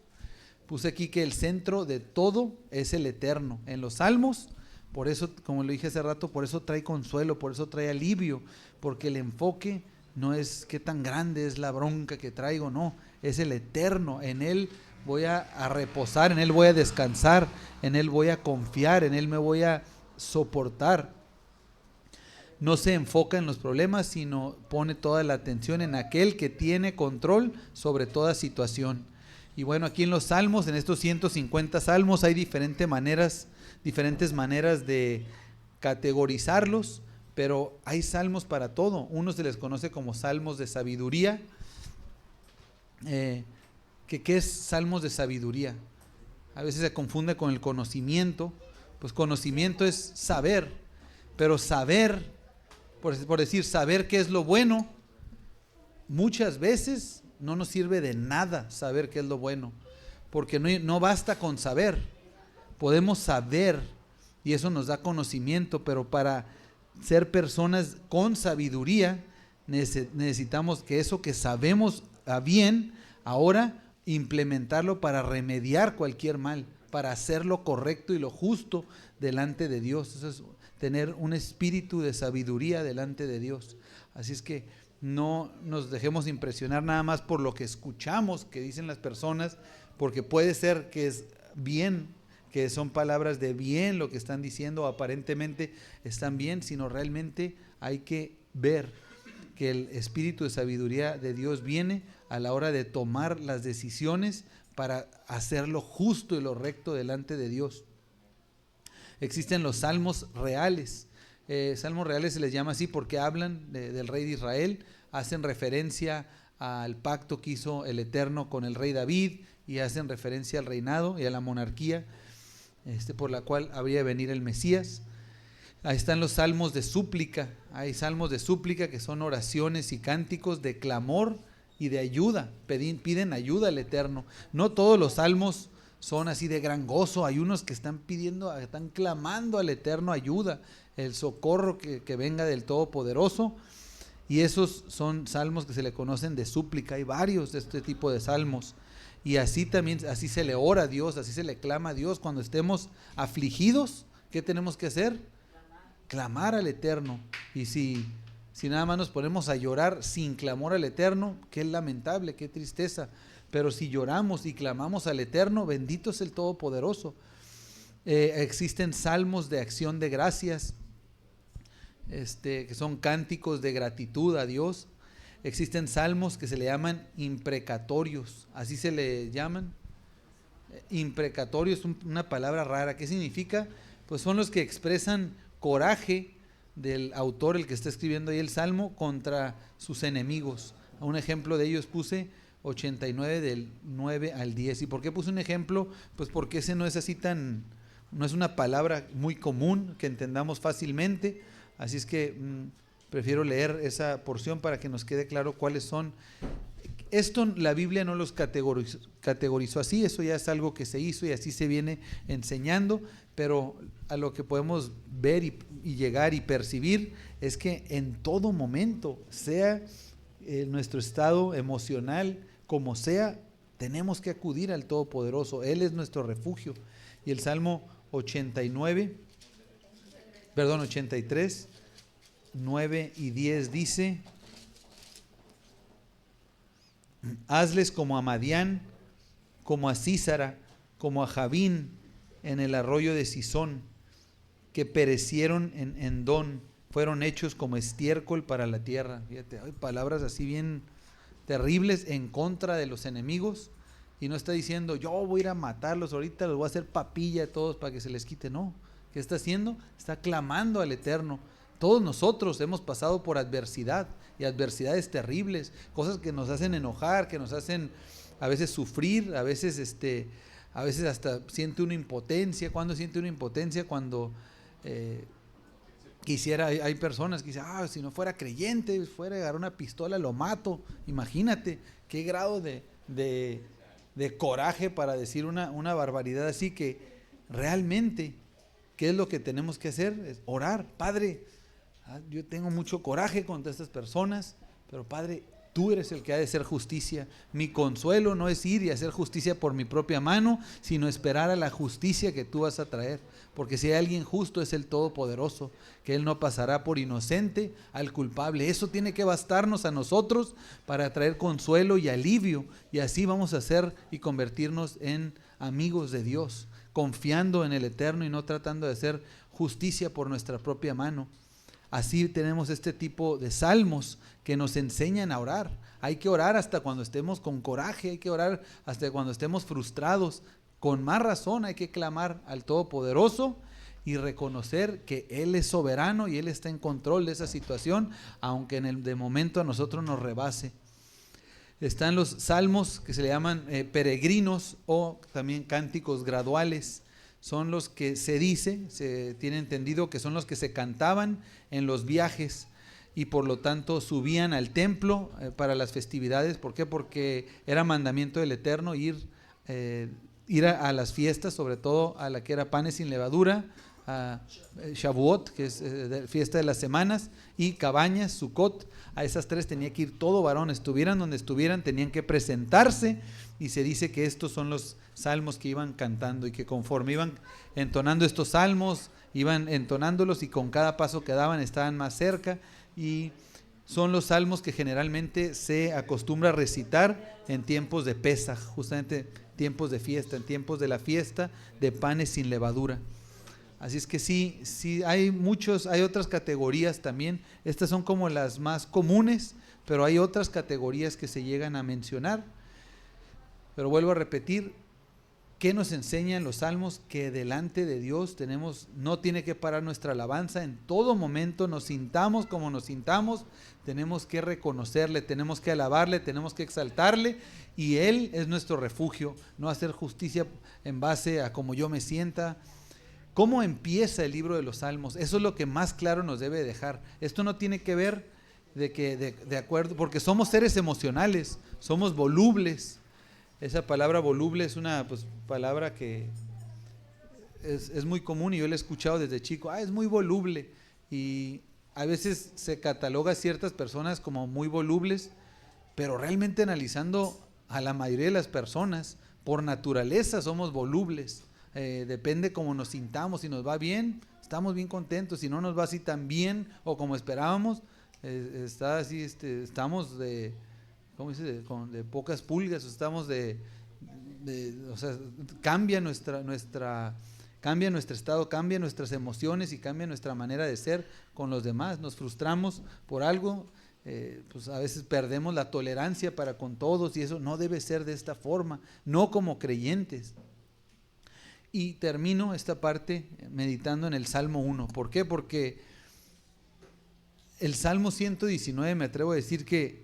Puse aquí que el centro de todo es el Eterno. En los Salmos, por eso, como lo dije hace rato, por eso trae consuelo, por eso trae alivio, porque el enfoque no es qué tan grande es la bronca que traigo, no, es el Eterno. En Él voy a reposar, en Él voy a descansar, en Él voy a confiar, en Él me voy a soportar. No se enfoca en los problemas, sino pone toda la atención en aquel que tiene control sobre toda situación. Y bueno, aquí en los salmos, en estos 150 salmos, hay diferentes maneras de categorizarlos, pero hay salmos para todo. Unos se les conoce como salmos de sabiduría. ¿Qué es salmos de sabiduría? A veces se confunde con el conocimiento. Pues conocimiento es saber, pero saber, por decir, saber qué es lo bueno, muchas veces no nos sirve de nada saber qué es lo bueno, porque no basta con saber. Podemos saber y eso nos da conocimiento, pero para ser personas con sabiduría necesitamos que eso que sabemos bien, ahora implementarlo para remediar cualquier mal, para hacer lo correcto y lo justo delante de Dios. Eso es tener un espíritu de sabiduría delante de Dios. Así es que no nos dejemos impresionar nada más por lo que escuchamos que dicen las personas, porque puede ser que es bien, que son palabras de bien lo que están diciendo, aparentemente están bien, sino realmente hay que ver que el espíritu de sabiduría de Dios viene a la hora de tomar las decisiones para hacer lo justo y lo recto delante de Dios. Existen los salmos reales. Salmos reales se les llama así porque hablan del rey de Israel, hacen referencia al pacto que hizo el Eterno con el rey David, y hacen referencia al reinado y a la monarquía por la cual habría de venir el Mesías. Ahí están los salmos de súplica. Hay salmos de súplica que son oraciones y cánticos de clamor y de ayuda. Piden ayuda al Eterno. No todos los salmos son así de gran gozo. Hay unos que están clamando al Eterno ayuda, el socorro que venga del Todopoderoso, y esos son salmos que se le conocen de súplica. Hay varios de este tipo de salmos, y así se le ora a Dios, así se le clama a Dios. Cuando estemos afligidos, ¿qué tenemos que hacer? Clamar al Eterno. Y si nada más nos ponemos a llorar sin clamor al Eterno, qué lamentable, qué tristeza. Pero si lloramos y clamamos al Eterno, bendito es el Todopoderoso. Existen salmos de acción de gracias, que son cánticos de gratitud a Dios. Existen salmos que se le llaman imprecatorios, así se le llaman. Imprecatorio es una palabra rara. ¿Qué significa? Pues son los que expresan coraje del autor, el que está escribiendo ahí el salmo, contra sus enemigos. Un ejemplo de ellos puse 89 del 9 al 10. ¿Y por qué puse un ejemplo? Pues porque ese no es así no es una palabra muy común que entendamos fácilmente, así es que prefiero leer esa porción para que nos quede claro cuáles son. Esto la Biblia no los categorizó así, eso ya es algo que se hizo y así se viene enseñando, pero a lo que podemos ver y llegar y percibir es que en todo momento, sea nuestro estado emocional como sea, tenemos que acudir al Todopoderoso. Él es nuestro refugio. Y el Salmo 83 9 y 10 dice: hazles como a Madián, como a Sísara, como a Javín en el arroyo de Sisón, que perecieron en Endón, fueron hechos como estiércol para la tierra. Fíjate, hay palabras así bien terribles en contra de los enemigos, y no está diciendo yo voy a ir a matarlos ahorita, los voy a hacer papilla a todos para que se les quite. No, ¿qué está haciendo? Está clamando al Eterno. Todos nosotros hemos pasado por adversidad, y adversidades terribles, cosas que nos hacen enojar, que nos hacen a veces sufrir, a veces hasta siente una impotencia. ¿Cuándo siente una impotencia? Cuando hay personas que dicen, si no fuera creyente, fuera a agarrar una pistola, lo mato. Imagínate qué grado de coraje para decir una barbaridad así. Que realmente, ¿qué es lo que tenemos que hacer? Es orar. Padre, yo tengo mucho coraje contra estas personas, pero Padre, tú eres el que ha de hacer justicia. Mi consuelo no es ir y hacer justicia por mi propia mano, sino esperar a la justicia que tú vas a traer. Porque si hay alguien justo, es el Todopoderoso, que Él no pasará por inocente al culpable. Eso tiene que bastarnos a nosotros para traer consuelo y alivio, y así vamos a ser y convertirnos en amigos de Dios, confiando en el Eterno y no tratando de hacer justicia por nuestra propia mano. Así tenemos este tipo de salmos que nos enseñan a orar. Hay que orar hasta cuando estemos con coraje, hay que orar hasta cuando estemos frustrados. Con más razón hay que clamar al Todopoderoso y reconocer que Él es soberano y Él está en control de esa situación, aunque de momento a nosotros nos rebase. Están los salmos que se le llaman peregrinos, o también cánticos graduales. Son los que se tiene entendido que son los que se cantaban en los viajes, y por lo tanto subían al templo para las festividades. ¿Por qué? Porque era mandamiento del Eterno ir a las fiestas, sobre todo a la que era panes sin levadura, a Shavuot, que es fiesta de las semanas, y Cabañas, Sukkot. A esas tres tenía que ir todo varón, estuvieran donde estuvieran, tenían que presentarse. Y se dice que estos son los salmos que iban cantando, y que conforme iban entonando estos salmos, iban entonándolos, y con cada paso que daban estaban más cerca. Y son los salmos que generalmente se acostumbra a recitar en tiempos de Pesaj, justamente tiempos de fiesta, en tiempos de la fiesta de panes sin levadura. Así es que sí, hay otras categorías también. Estas son como las más comunes, pero hay otras categorías que se llegan a mencionar. Pero vuelvo a repetir, ¿qué nos enseñan los salmos? Que delante de Dios no tiene que parar nuestra alabanza. En todo momento, nos sintamos como nos sintamos, tenemos que reconocerle, tenemos que alabarle, tenemos que exaltarle, y Él es nuestro refugio. No hacer justicia en base a cómo yo me sienta. ¿Cómo empieza el libro de los salmos? Eso es lo que más claro nos debe dejar. Esto no tiene que ver de acuerdo, porque somos seres emocionales, somos volubles. Esa palabra voluble es una palabra que es muy común, y yo la he escuchado desde chico. Es muy voluble, y a veces se cataloga a ciertas personas como muy volubles, pero realmente analizando a la mayoría de las personas, por naturaleza somos volubles. Depende cómo nos sintamos. Si nos va bien, estamos bien contentos. Si no nos va así tan bien o como esperábamos, estamos de pocas pulgas, estamos cambia cambia nuestro estado, cambia nuestras emociones y cambia nuestra manera de ser con los demás. Nos frustramos por algo, a veces perdemos la tolerancia para con todos, y eso no debe ser de esta forma, no como creyentes. Y termino esta parte meditando en el Salmo 1. ¿Por qué? Porque el Salmo 119, me atrevo a decir que,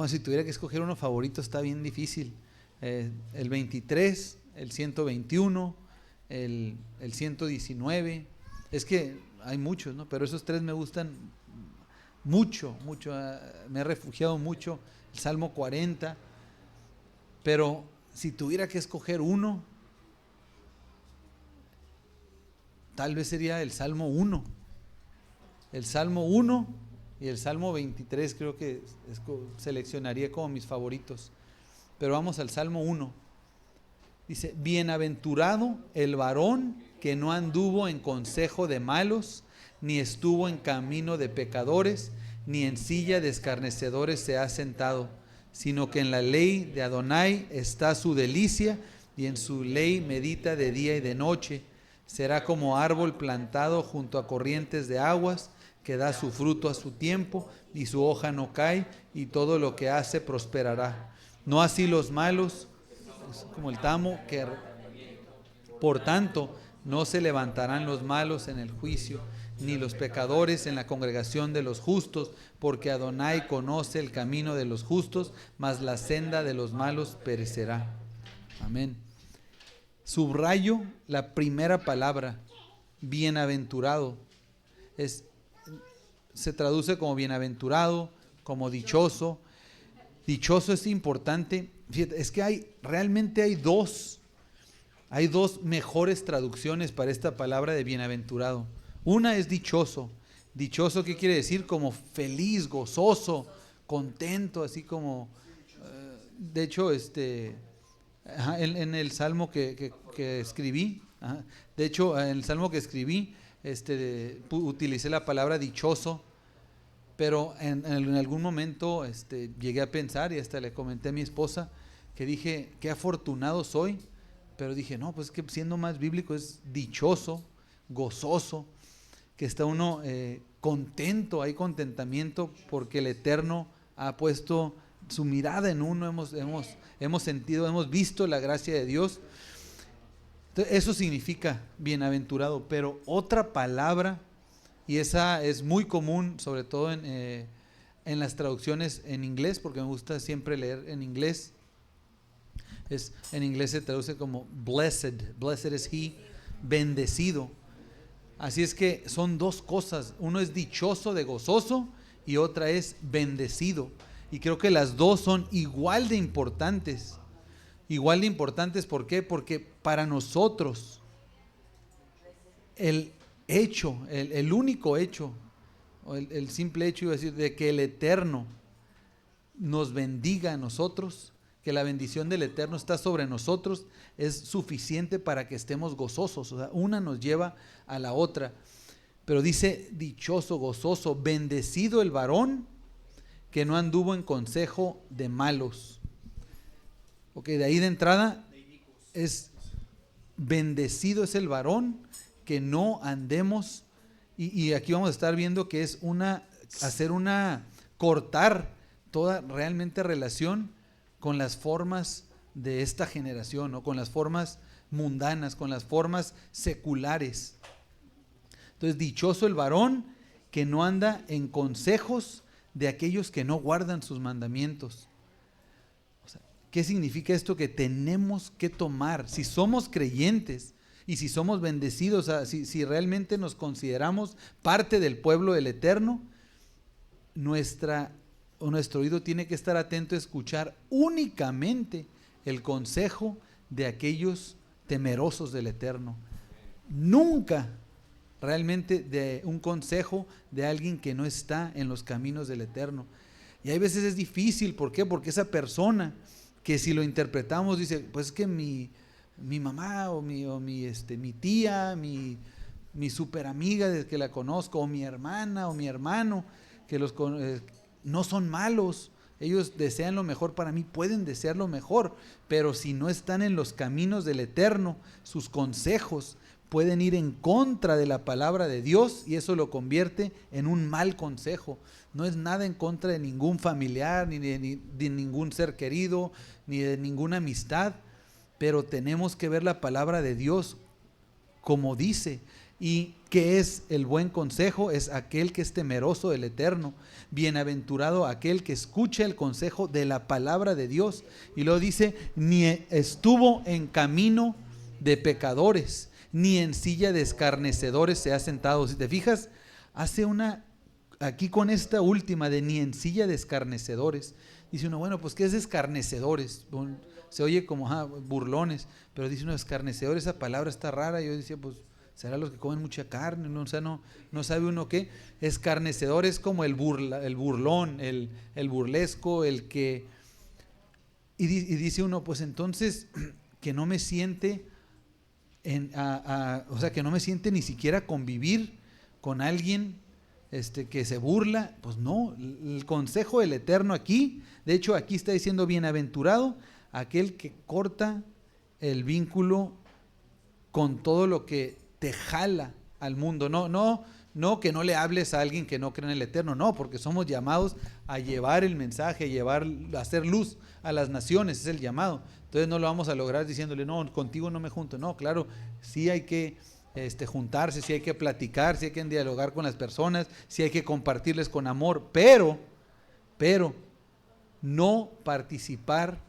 si tuviera que escoger uno favorito, está bien difícil. El 23, el 121, el 119. Es que hay muchos, ¿no? Pero esos tres me gustan mucho. Me he refugiado mucho. El Salmo 40. Pero si tuviera que escoger uno, tal vez sería el Salmo 1. El Salmo 1 y el Salmo 23 creo que seleccionaría como mis favoritos. Pero vamos al Salmo 1. Dice: bienaventurado el varón que no anduvo en consejo de malos, ni estuvo en camino de pecadores, ni en silla de escarnecedores se ha sentado, sino que en la ley de Adonai está su delicia, y en su ley medita de día y de noche. Será como árbol plantado junto a corrientes de aguas, que da su fruto a su tiempo, y su hoja no cae, y todo lo que hace prosperará. No así los malos, es como el tamo, que por tanto no se levantarán los malos en el juicio, ni los pecadores en la congregación de los justos, porque Adonai conoce el camino de los justos, mas la senda de los malos perecerá. Amén. Subrayo la primera palabra, bienaventurado. Se traduce como bienaventurado, como dichoso. Dichoso es importante. Fíjate, es que realmente hay dos mejores traducciones para esta palabra de bienaventurado. Una es dichoso. Dichoso, ¿qué quiere decir? Como feliz, gozoso, contento, así como... de hecho, en el salmo que escribí, de hecho, en el salmo que escribí, utilicé la palabra dichoso, pero en algún momento llegué a pensar, y hasta le comenté a mi esposa, que dije, qué afortunado soy, pero dije, no, pues que siendo más bíblico es dichoso, gozoso, que está uno contento, hay contentamiento porque el Eterno ha puesto su mirada en uno, hemos sentido, hemos visto la gracia de Dios. Entonces, eso significa bienaventurado, pero otra palabra, y esa es muy común, sobre todo en las traducciones en inglés, porque me gusta siempre leer en inglés. En inglés se traduce como blessed is he, bendecido. Así es que son dos cosas, uno es dichoso, de gozoso, y otra es bendecido. Y creo que las dos son igual de importantes. Igual de importantes, ¿por qué? Porque para nosotros el hecho, el único hecho, o el simple hecho, iba a decir, de que el Eterno nos bendiga a nosotros, que la bendición del Eterno está sobre nosotros, es suficiente para que estemos gozosos. O sea, una nos lleva a la otra. Pero dice dichoso, gozoso, bendecido el varón que no anduvo en consejo de malos. Ok, de ahí de entrada es bendecido es el varón que no andemos, y aquí vamos a estar viendo que es cortar toda realmente relación con las formas de esta generación, ¿no? Con las formas mundanas, con las formas seculares. Entonces, dichoso el varón que no anda en consejos de aquellos que no guardan sus mandamientos. O sea, ¿qué significa esto? Que tenemos que tomar, si somos creyentes y si somos bendecidos, o sea, si realmente nos consideramos parte del pueblo del Eterno, nuestro oído tiene que estar atento a escuchar únicamente el consejo de aquellos temerosos del Eterno. Nunca realmente de un consejo de alguien que no está en los caminos del Eterno. Y hay veces es difícil, ¿por qué? Porque esa persona que si lo interpretamos dice, pues es que mi mamá o mi tía, mi super amiga desde que la conozco, o mi hermana o mi hermano, que no son malos, ellos desean lo mejor para mí, pueden desear lo mejor, pero si no están en los caminos del Eterno, sus consejos pueden ir en contra de la palabra de Dios, y eso lo convierte en un mal consejo. No es nada en contra de ningún familiar, ni de ningún ser querido, ni de ninguna amistad, pero tenemos que ver la palabra de Dios como dice. ¿Y qué es el buen consejo? Es aquel que es temeroso del Eterno. Bienaventurado aquel que escucha el consejo de la palabra de Dios. Y luego dice, ni estuvo en camino de pecadores, ni en silla de escarnecedores se ha sentado. Si te fijas, aquí con esta última de ni en silla de escarnecedores, dice uno, bueno, pues ¿qué es escarnecedores? Se oye como burlones, pero dice uno, escarnecedores, esa palabra está rara. Yo decía, pues será los que comen mucha carne, ¿no? O sea, no sabe uno qué. Escarnecedor es como el burlón, el burlesco, el que... Y dice uno, pues entonces, que no me siente, o sea, que no me siente ni siquiera convivir con alguien que se burla. Pues no, el consejo del Eterno aquí, de hecho aquí está diciendo bienaventurado aquel que corta el vínculo con todo lo que te jala al mundo. No que no le hables a alguien que no cree en el Eterno, no, porque somos llamados a llevar el mensaje, a hacer luz a las naciones, es el llamado. Entonces no lo vamos a lograr diciéndole, no, contigo no me junto. No, claro, sí hay que juntarse, sí hay que platicar, sí hay que dialogar con las personas, sí hay que compartirles con amor, pero no participar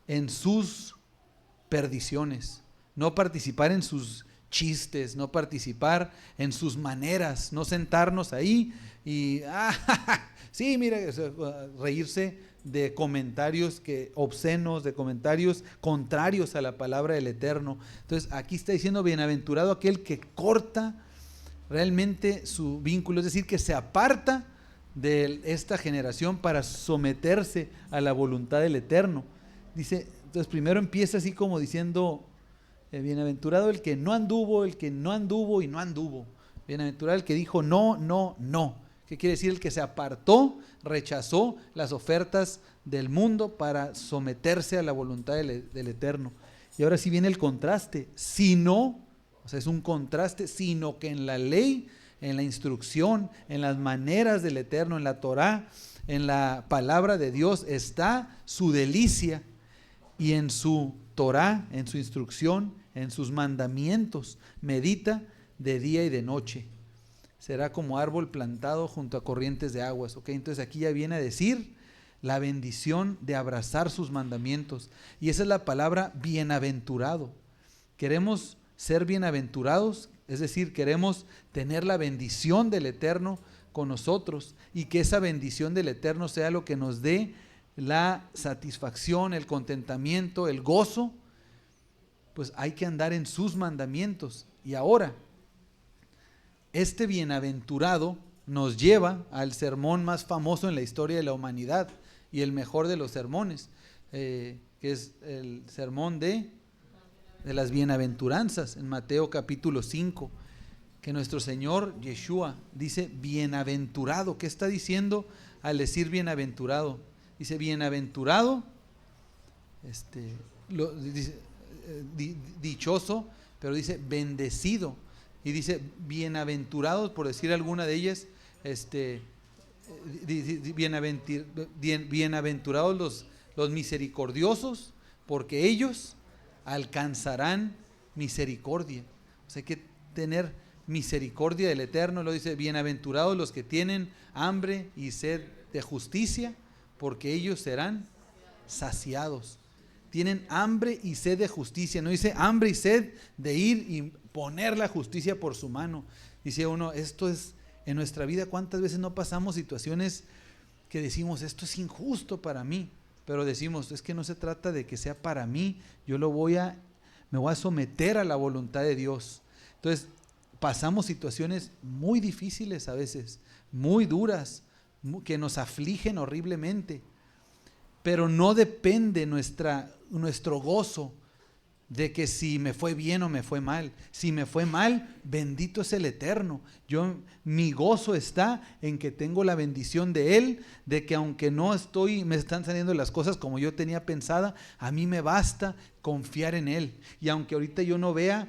en sus perdiciones, no participar en sus chistes, no participar en sus maneras, no sentarnos ahí y sí, mira, reírse de comentarios obscenos, de comentarios contrarios a la palabra del Eterno. Entonces aquí está diciendo bienaventurado aquel que corta realmente su vínculo, es decir, que se aparta de esta generación para someterse a la voluntad del Eterno. Dice, entonces primero empieza así como diciendo, bienaventurado el que no anduvo y no anduvo. Bienaventurado el que dijo no. ¿Qué quiere decir? El que se apartó, rechazó las ofertas del mundo para someterse a la voluntad del Eterno. Y ahora sí viene el contraste. Es un contraste, sino que en la ley, en la instrucción, en las maneras del Eterno, en la Torá, en la palabra de Dios está su delicia, y en su Torá, en su instrucción, en sus mandamientos, medita de día y de noche. Será como árbol plantado junto a corrientes de aguas. ¿Okay? Entonces aquí ya viene a decir la bendición de abrazar sus mandamientos. Y esa es la palabra bienaventurado. Queremos ser bienaventurados, es decir, queremos tener la bendición del Eterno con nosotros y que esa bendición del Eterno sea lo que nos dé la satisfacción, el contentamiento, el gozo. Pues hay que andar en sus mandamientos. Y ahora, este bienaventurado nos lleva al sermón más famoso en la historia de la humanidad y el mejor de los sermones, que es el sermón de las bienaventuranzas en Mateo capítulo 5, que nuestro Señor Yeshua dice bienaventurado. ¿Qué está diciendo al decir bienaventurado? Dice bienaventurado, dice dichoso, pero dice bendecido. Y dice bienaventurados, por decir alguna de ellas, bienaventurados los misericordiosos, porque ellos alcanzarán misericordia. O sea, hay que tener misericordia del Eterno. Lo dice, bienaventurados los que tienen hambre y sed de justicia, porque ellos serán saciados. Tienen hambre y sed de justicia. No dice hambre y sed de ir y poner la justicia por su mano. Dice uno, esto es en nuestra vida, ¿cuántas veces no pasamos situaciones que decimos, esto es injusto para mí? Pero decimos, es que no se trata de que sea para mí, yo me voy a someter a la voluntad de Dios. Entonces, pasamos situaciones muy difíciles a veces, muy duras, que nos afligen horriblemente, pero no depende nuestro gozo de que si me fue bien o me fue mal. Si me fue mal, bendito es el Eterno. Mi gozo está en que tengo la bendición de Él, de que aunque me están saliendo las cosas como yo tenía pensada, a mí me basta confiar en Él. Y aunque ahorita yo no vea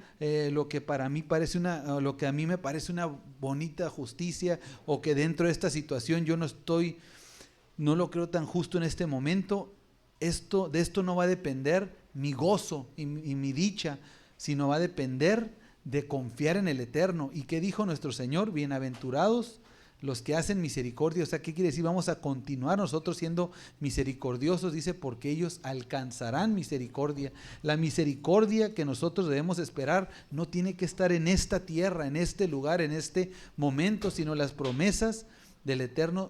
lo que a mí me parece una bonita justicia, o que dentro de esta situación yo no lo creo tan justo en este momento, de esto no va a depender mi gozo y mi dicha, sino va a depender de confiar en el Eterno. ¿Y qué dijo nuestro Señor? Bienaventurados los que hacen misericordia. O sea, ¿qué quiere decir? Vamos a continuar nosotros siendo misericordiosos, dice, porque ellos alcanzarán misericordia. La misericordia que nosotros debemos esperar no tiene que estar en esta tierra, en este lugar, en este momento, sino las promesas del Eterno,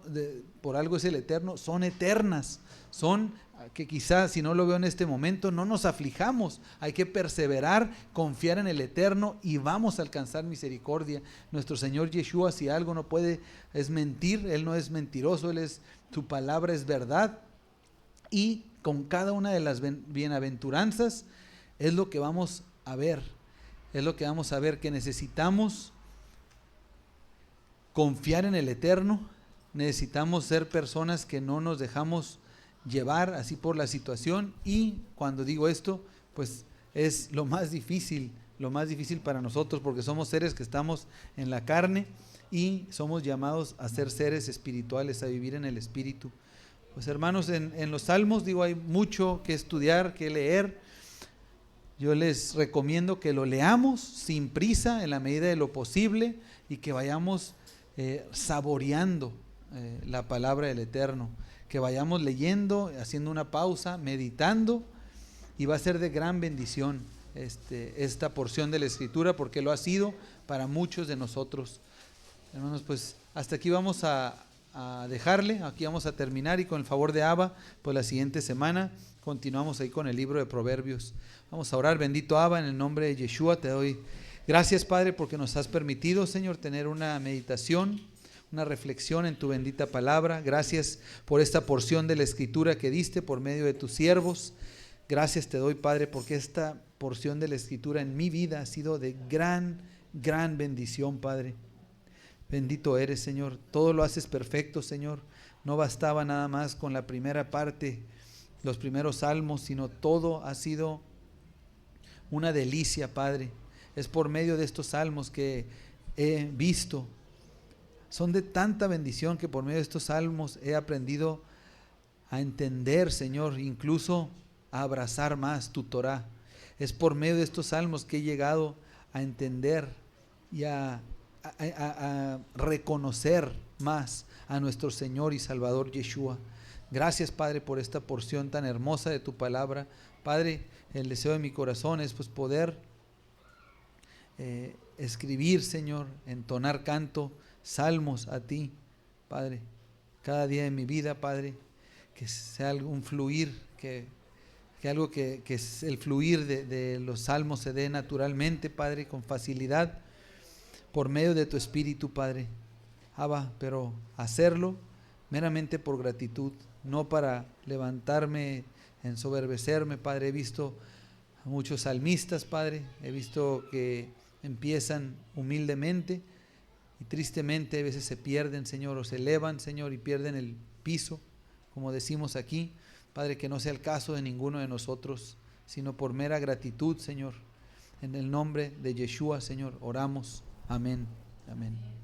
por algo es el Eterno, son eternas, son que quizás si no lo veo en este momento no nos aflijamos, hay que perseverar, confiar en el Eterno y vamos a alcanzar misericordia. Nuestro Señor Yeshua, si algo no puede es mentir, Él no es mentiroso, su palabra es verdad, y con cada una de las bienaventuranzas es lo que vamos a ver, que necesitamos confiar en el Eterno, necesitamos ser personas que no nos dejamos llevar así por la situación, y cuando digo esto, pues es lo más difícil para nosotros, porque somos seres que estamos en la carne y somos llamados a ser seres espirituales, a vivir en el Espíritu. Pues hermanos, en los Salmos, digo, hay mucho que estudiar, que leer. Yo les recomiendo que lo leamos sin prisa, en la medida de lo posible, y que vayamos saboreando la palabra del Eterno, que vayamos leyendo, haciendo una pausa, meditando, y va a ser de gran bendición esta porción de la Escritura, porque lo ha sido para muchos de nosotros. Hermanos, pues hasta aquí vamos a dejarle, aquí vamos a terminar, y con el favor de Abba, pues la siguiente semana continuamos ahí con el libro de Proverbios. Vamos a orar. Bendito Abba, en el nombre de Yeshua te doy gracias, Padre, porque nos has permitido, Señor, tener una meditación, una reflexión en tu bendita palabra. Gracias por esta porción de la Escritura que diste por medio de tus siervos. Gracias te doy, Padre, porque esta porción de la Escritura en mi vida ha sido de gran bendición, Padre. Bendito eres, Señor. Todo lo haces perfecto, Señor. No bastaba nada más con la primera parte, los primeros salmos, sino todo ha sido una delicia, Padre. Es por medio de estos salmos que he visto. Son de tanta bendición que por medio de estos salmos he aprendido a entender, Señor, incluso a abrazar más tu Torah. Es por medio de estos salmos que he llegado a entender y a reconocer más a nuestro Señor y Salvador Yeshua. Gracias, Padre, por esta porción tan hermosa de tu palabra. Padre, el deseo de mi corazón es pues poder escribir, Señor, entonar canto, salmos a ti, Padre, cada día de mi vida, Padre, que sea algún fluir, que algo que es el fluir de los salmos se dé naturalmente, Padre, con facilidad, por medio de tu Espíritu, Padre. Abba, pero hacerlo meramente por gratitud, no para levantarme, ensoberbecerme, Padre. He visto a muchos salmistas, Padre, he visto que empiezan humildemente y tristemente a veces se pierden, Señor, o se elevan, Señor, y pierden el piso, como decimos aquí. Padre, que no sea el caso de ninguno de nosotros, sino por mera gratitud, Señor. En el nombre de Yeshua, Señor, oramos. Amén. Amén.